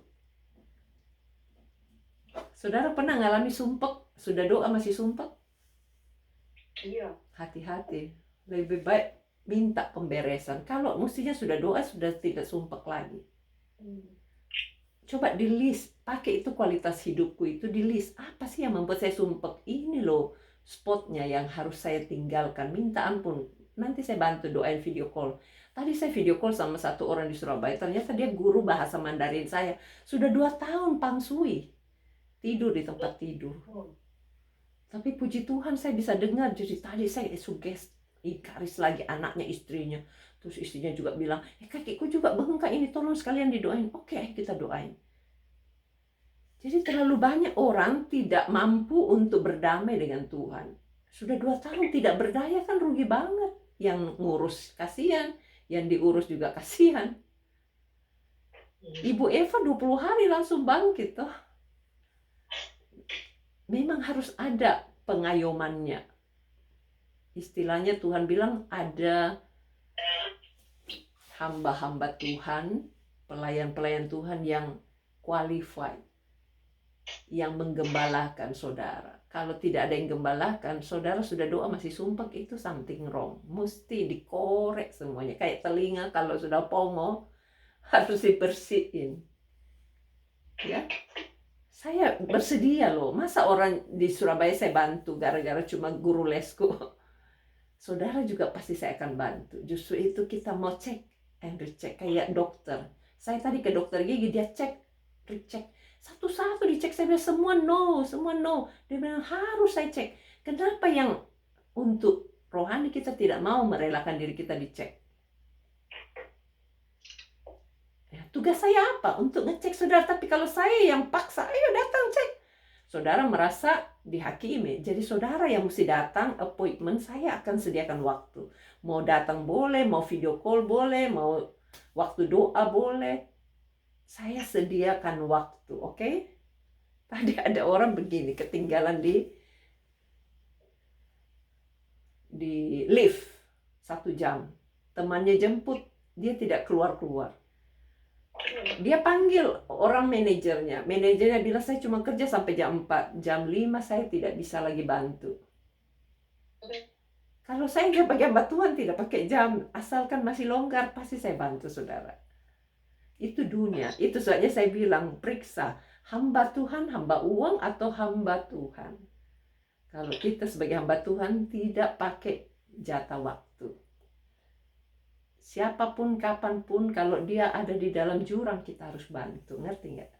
Saudara pernah ngalami sumpek? Sudah doa masih sumpek? Iya. Hati-hati. Lebih baik minta pemberesan. Kalau mestinya sudah doa, sudah tidak sumpek lagi. Coba di list, pakai itu kualitas hidupku itu di list. Apa sih yang membuat saya sumpek? Ini loh spotnya yang harus saya tinggalkan. Minta ampun. Nanti saya bantu doain video call. Tadi saya video call sama satu orang di Surabaya. Ternyata dia guru bahasa Mandarin saya. Sudah 2 tahun pangsui. Tidur di tempat tidur. Tapi puji Tuhan saya bisa dengar. Jadi tadi saya sugesti Karis lagi anaknya istrinya. Terus istrinya juga bilang, kakekku juga bengkak ini, tolong sekalian didoain. Oke, kita doain. Jadi terlalu banyak orang tidak mampu untuk berdamai dengan Tuhan. Sudah 2 tahun tidak berdaya kan rugi banget. Yang ngurus kasihan, yang diurus juga kasihan. Ibu Eva 20 hari langsung bangkit toh. Memang harus ada pengayomannya. Istilahnya Tuhan bilang ada hamba-hamba Tuhan, pelayan-pelayan Tuhan yang qualified, yang menggembalakan saudara. Kalau tidak ada yang gembalakan, saudara sudah doa masih sumpek, itu something wrong. Mesti dikorek semuanya. Kayak telinga kalau sudah pongo, harus dibersihin. Ya, saya bersedia loh. Masa orang di Surabaya saya bantu gara-gara cuma guru lesku. Saudara juga pasti saya akan bantu. Justru itu kita mau cek and recheck kayak dokter. Saya tadi ke dokter gigi, dia cek, recheck. Satu-satu dicek, saya bilang semua no. Dia bilang harus saya cek. Kenapa yang untuk rohani kita tidak mau merelakan diri kita dicek? Ya, tugas saya apa? Untuk ngecek saudara. Tapi kalau saya yang paksa, ayo datang cek. Saudara merasa dihakimi. Jadi saudara yang mesti datang, appointment, saya akan sediakan waktu. Mau datang boleh, mau video call boleh, mau waktu doa boleh. Saya sediakan waktu, oke? Tadi ada orang begini, ketinggalan di lift 1 jam. Temannya jemput, dia tidak keluar-keluar. Dia panggil orang manajernya. Manajernya bilang saya cuma kerja sampai jam 4. Jam 5 saya tidak bisa lagi bantu. Kalau saya nggak pakai hamba Tuhan, tidak pakai jam, asalkan masih longgar, pasti saya bantu saudara. Itu dunia. Itu sebabnya saya bilang, periksa hamba Tuhan, hamba uang atau hamba Tuhan. Kalau kita sebagai hamba Tuhan tidak pakai jatah waktu. Siapapun, kapanpun, kalau dia ada di dalam jurang, kita harus bantu. Ngerti nggak?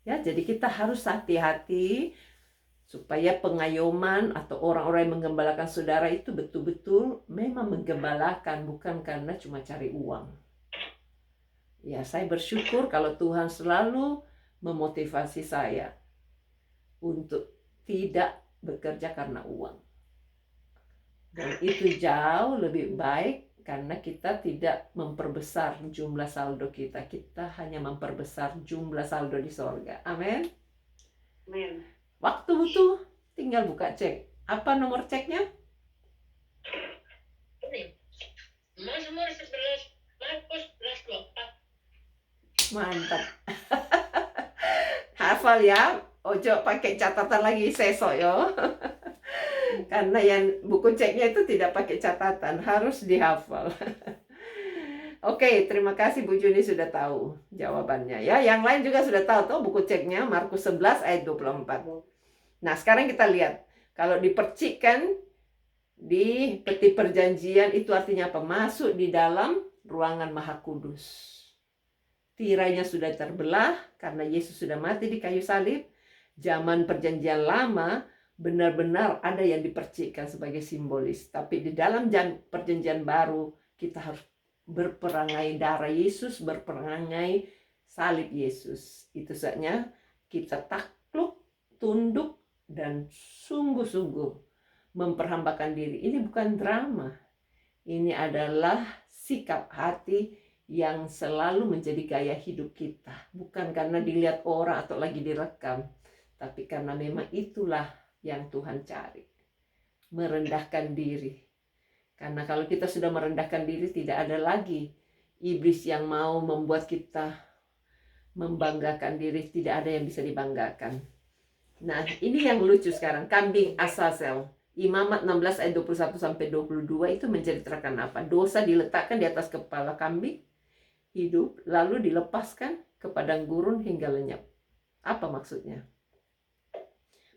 Ya, jadi kita harus hati-hati supaya pengayoman atau orang-orang yang menggembalakan saudara itu betul-betul memang menggembalakan, bukan karena cuma cari uang. Ya, saya bersyukur kalau Tuhan selalu memotivasi saya untuk tidak bekerja karena uang. Dan itu jauh lebih baik. Karena kita tidak memperbesar jumlah saldo kita. Kita hanya memperbesar jumlah saldo di sorga. Amin. Amin. Waktu butuh, tinggal buka cek. Apa nomor ceknya? Mazmur 11, Markus 11:24. Mantap. Hafal ya. Ojo pakai catatan lagi sesok yo. Karena yang buku ceknya itu tidak pakai catatan, harus dihafal. Oke, terima kasih Bu Juni sudah tahu jawabannya ya. Yang lain juga sudah tahu buku ceknya Markus 11 ayat 24. Nah, sekarang kita lihat Kalau dipercikkan di peti perjanjian itu artinya apa? Masuk di dalam ruangan maha kudus. Tirainya sudah terbelah karena Yesus sudah mati di kayu salib. Zaman perjanjian lama benar-benar ada yang dipercikkan sebagai simbolis. Tapi di dalam perjanjian baru kita harus berperangai darah Yesus, berperangai salib Yesus. Itu saatnya kita takluk, tunduk, dan sungguh-sungguh memperhambakan diri. Ini bukan drama. Ini adalah sikap hati yang selalu menjadi gaya hidup kita. Bukan karena dilihat orang atau lagi direkam, tapi karena memang itulah yang Tuhan cari. Merendahkan diri. Karena kalau kita sudah merendahkan diri, tidak ada lagi iblis yang mau membuat kita membanggakan diri. Tidak ada yang bisa dibanggakan. Nah, ini yang lucu sekarang. Kambing Azazel. Imamat 16 ayat 21 sampai 22 itu menceritakan apa? Dosa diletakkan di atas kepala kambing hidup, lalu dilepaskan ke padang gurun hingga lenyap. Apa maksudnya?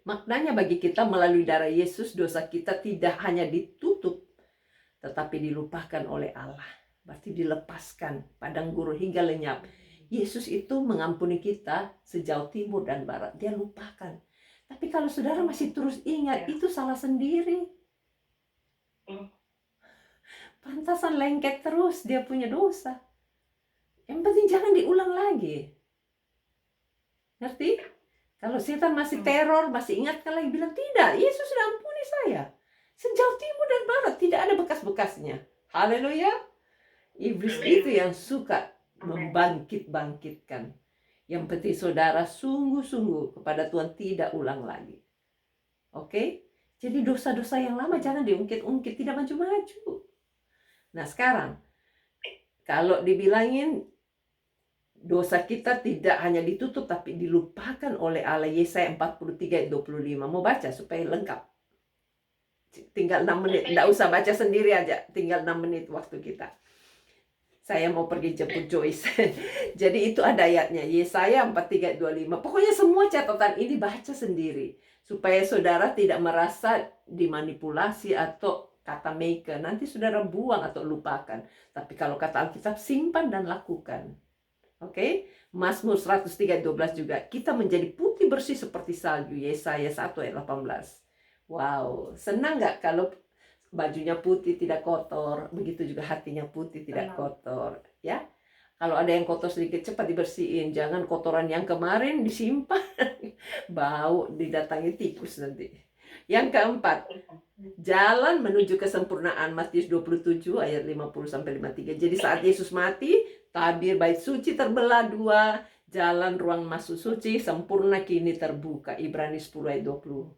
Maknanya bagi kita melalui darah Yesus, dosa kita tidak hanya ditutup, tetapi dilupakan oleh Allah. Berarti dilepaskan padang gurun hingga lenyap. Yesus itu mengampuni kita sejauh timur dan barat. Dia lupakan. Tapi kalau saudara masih terus ingat, itu salah sendiri. Pantasan lengket terus, dia punya dosa. Yang penting jangan diulang lagi. Ngerti? Kalau setan masih teror, masih ingatkan lagi, bilang tidak, Yesus sudah ampuni saya. Sejauh timur dan barat, tidak ada bekas-bekasnya. Haleluya. Iblis itu yang suka membangkit-bangkitkan. Yang penting saudara sungguh-sungguh kepada Tuhan, tidak ulang lagi. Oke? Jadi dosa-dosa yang lama jangan diungkit-ungkit, tidak maju-maju. Nah sekarang, kalau dibilangin dosa kita tidak hanya ditutup tapi dilupakan oleh Allah, Yesaya 43 ayat 25. Mau baca supaya lengkap. Tinggal 6 menit, tidak usah baca sendiri aja, tinggal 6 menit waktu kita. Saya mau pergi jemput Joyce. Jadi itu ada ayatnya, Yesaya 43 ayat 25. Pokoknya semua catatan ini baca sendiri. Supaya saudara tidak merasa dimanipulasi atau kata maker. Nanti saudara buang atau lupakan. Tapi kalau kata Alkitab, simpan dan lakukan. Oke? Mazmur 103 ayat 12 juga. Kita menjadi putih bersih seperti salju. Yesaya 1 ayat 18. Wow, senang gak kalau bajunya putih tidak kotor, begitu juga hatinya putih tidak kotor, ya. Kalau ada yang kotor sedikit cepat dibersihin, jangan kotoran yang kemarin disimpan, bau didatangi tikus nanti. Yang keempat, jalan menuju kesempurnaan, Matius 27 ayat 50 sampai 53. Jadi saat Yesus mati, tabir bait suci terbelah dua, jalan ruang masuk suci sempurna kini terbuka, Ibrani 10 ayat 20.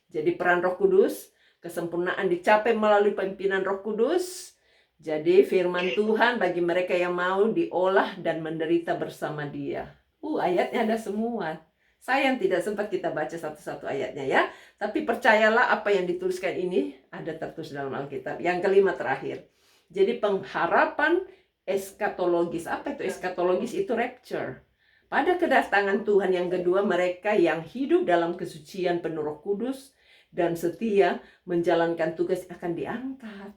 Jadi peran Roh Kudus, kesempurnaan dicapai melalui pimpinan Roh Kudus. Jadi firman Tuhan bagi mereka yang mau diolah dan menderita bersama Dia. Ayatnya ada semua. Sayang tidak sempat kita baca satu-satu ayatnya ya. Tapi percayalah apa yang dituliskan ini ada tertulis dalam Alkitab. Yang kelima terakhir. Jadi pengharapan eskatologis. Apa itu eskatologis? Itu rapture. Pada kedatangan Tuhan yang kedua, mereka yang hidup dalam kesucian penuh Roh Kudus dan setia menjalankan tugas akan diangkat.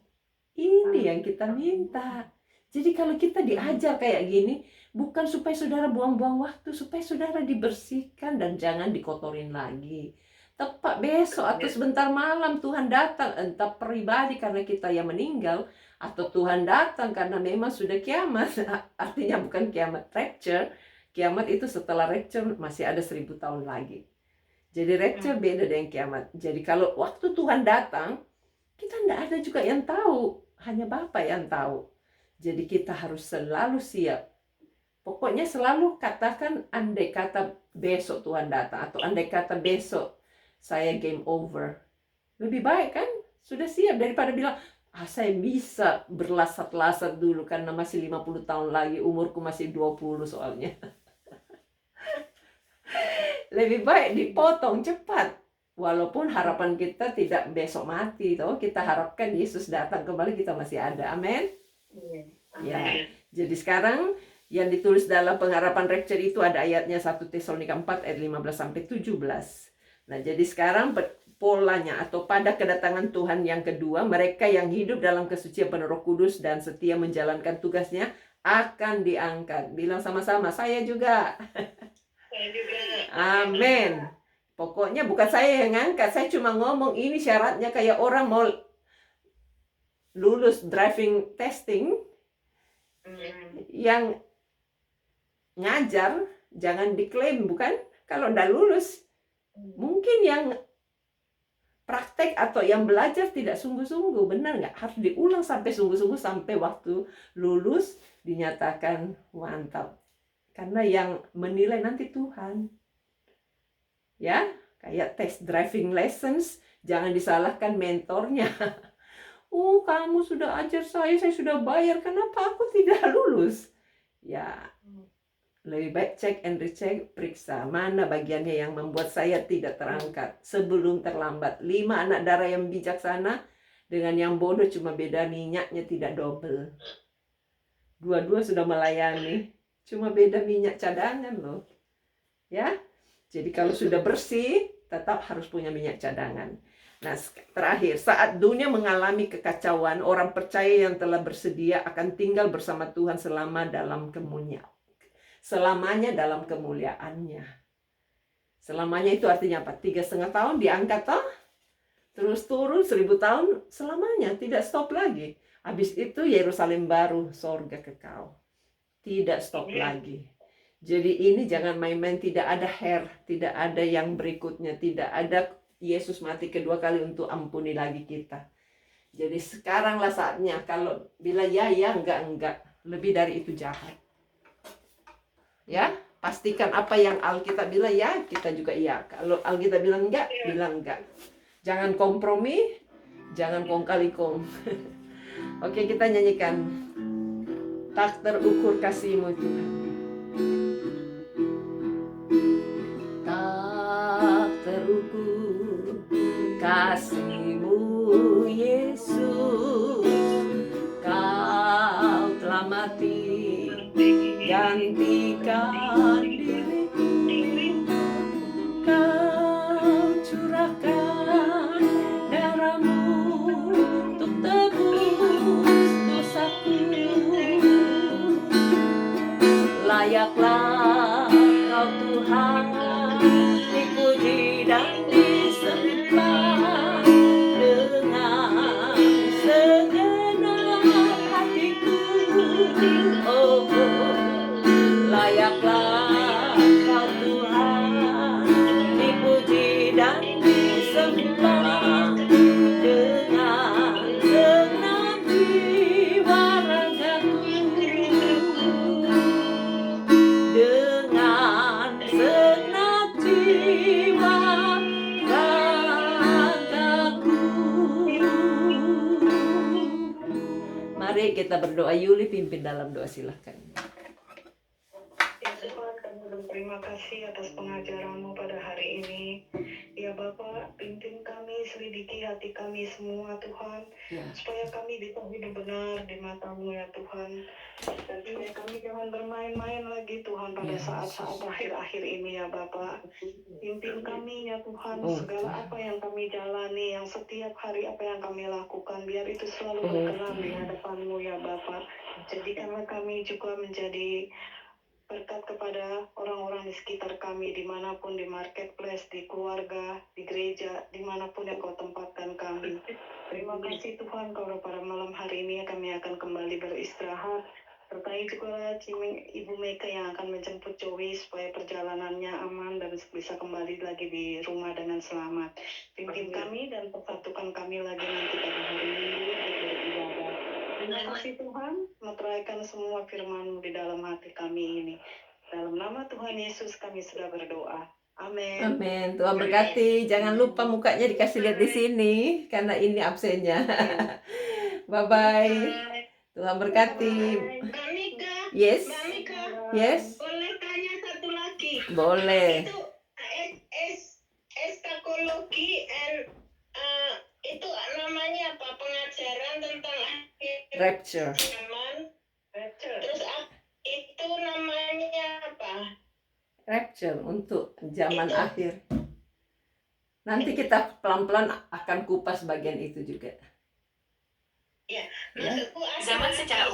Ini yang kita minta. Jadi kalau kita diajar kayak gini, bukan supaya saudara buang-buang waktu, supaya saudara dibersihkan dan jangan dikotorin lagi. Tepat besok atau sebentar malam Tuhan datang, entah pribadi karena kita yang meninggal, atau Tuhan datang karena memang sudah kiamat. Artinya bukan kiamat rapture. Kiamat itu setelah rapture masih ada 1000 tahun lagi. Jadi rapture beda dengan kiamat. Jadi kalau waktu Tuhan datang, kita tidak ada juga yang tahu. Hanya Bapa yang tahu. Jadi kita harus selalu siap. Pokoknya selalu katakan andai kata besok Tuhan datang. Atau andai kata besok saya game over. Lebih baik kan? Sudah siap daripada bilang, saya bisa berlasat-lasat dulu karena masih 50 tahun lagi. Umurku masih 20 soalnya. Lebih baik dipotong cepat. Walaupun harapan kita tidak besok mati, toh kita harapkan Yesus datang kembali, kita masih ada. Amin. Ya. Jadi sekarang yang ditulis dalam pengharapan rapture itu ada ayatnya 1 Tesalonika 4 ayat 15 sampai 17. Nah, jadi sekarang polanya atau pada kedatangan Tuhan yang kedua, mereka yang hidup dalam kesucian penuh Roh Kudus dan setia menjalankan tugasnya akan diangkat. Bilang sama-sama, saya juga. Saya juga. Amin. Pokoknya bukan saya yang ngangkat, saya cuma ngomong ini syaratnya kayak orang mau lulus driving testing, yang ngajar jangan diklaim, bukan? Kalau udah lulus, mungkin yang praktek atau yang belajar tidak sungguh-sungguh, benar nggak? Harus diulang sampai sungguh-sungguh sampai waktu lulus dinyatakan mantap. Karena yang menilai nanti Tuhan. Ya, kayak tes driving lessons, jangan disalahkan mentornya. Oh, kamu sudah ajar saya sudah bayar, kenapa aku tidak lulus? Ya, lebih baik cek and recheck, periksa mana bagiannya yang membuat saya tidak terangkat sebelum terlambat. 5 anak darah yang bijaksana dengan yang bodoh cuma beda minyaknya tidak double. Dua-dua sudah melayani, cuma beda minyak cadangan loh. Ya, jadi kalau sudah bersih, tetap harus punya minyak cadangan. Nah, terakhir, saat dunia mengalami kekacauan, orang percaya yang telah bersedia akan tinggal bersama Tuhan selamanya dalam kemuliaannya. Selamanya itu artinya apa? 3,5 tahun diangkat toh? Terus turun 1000 tahun selamanya, tidak stop lagi. Habis itu Yerusalem baru, sorga kekal. Tidak stop lagi. Jadi ini jangan main-main, tidak ada tidak ada yang berikutnya, tidak ada Yesus mati kedua kali untuk ampuni lagi kita. Jadi sekaranglah saatnya, kalau bila ya, enggak. Lebih dari itu jahat. Ya, pastikan apa yang Alkitab bilang ya, kita juga iya. Kalau Alkitab bilang enggak, bilang enggak. Jangan kompromi, jangan kong kali kong. Oke, kita nyanyikan tak terukur kasih-Mu Tuhan. Tak terukur kasih-Mu Yesus, Kau telah mati gantikan diriku, Kau curahkan darah-Mu untuk tebus dosaku. Layaklah Kau Tuhan dipuji dan disembah dengan segenap hatiku. Oh, layaklah Kau Tuhan dipuji dan disembah dengan segenap jiwa ragaku. Dengan segenap jiwa ragaku. Mari kita berdoa. Yuli pimpin dalam doa, silahkan. Ya Tuhan, kami berterima kasih atas pengajaran-Mu pada hari ini. Ya Bapa, pimpin kami, selidiki hati kami semua Tuhan, Ya. supaya kami bisa hidup benar di mata-Mu ya Tuhan. Dan supaya kami jangan bermain-main lagi Tuhan pada Ya, saat-saat Yesus. akhir-akhir ini ya Bapa. Pimpin kami ya Tuhan, Oh, segala Tuhan. apa yang kami jalani, yang setiap hari apa yang kami lakukan, biar itu selalu Oh, berkenan di Tuhan. hadapan-Mu ya Bapa. Jadikanlah kami juga menjadi berkat kepada orang-orang di sekitar kami, dimanapun, di marketplace, di keluarga, di gereja, dimanapun yang Kau tempatkan kami. Terima kasih Tuhan, kalau pada malam hari ini kami akan kembali beristirahat. Sertai juga Ibu Meka yang akan menjemput Joey supaya perjalanannya aman dan bisa kembali lagi di rumah dengan selamat. Pimpin kami dan persatukan kami lagi nanti pada hari Minggu untuk beribadah. Terima kasih Tuhan, meteraikan semua firman-Mu di dalam hati kami ini. Dalam nama Tuhan Yesus kami sudah berdoa. Amin. Amin. Tuhan berkati. Jangan lupa mukanya dikasih lihat di sini karena ini absennya. Bye bye. Tuhan berkati. Mbak Mika, Yes. Mbak Mika, Yes. boleh tanya satu lagi? Boleh. Itu eskatologi itu namanya apa? Pengajaran tentang akhir Rapture. zaman. Terus itu namanya apa? Rapture untuk zaman Itu. akhir. Nanti kita pelan-pelan akan kupas bagian itu juga. Maksudku Zaman secara umum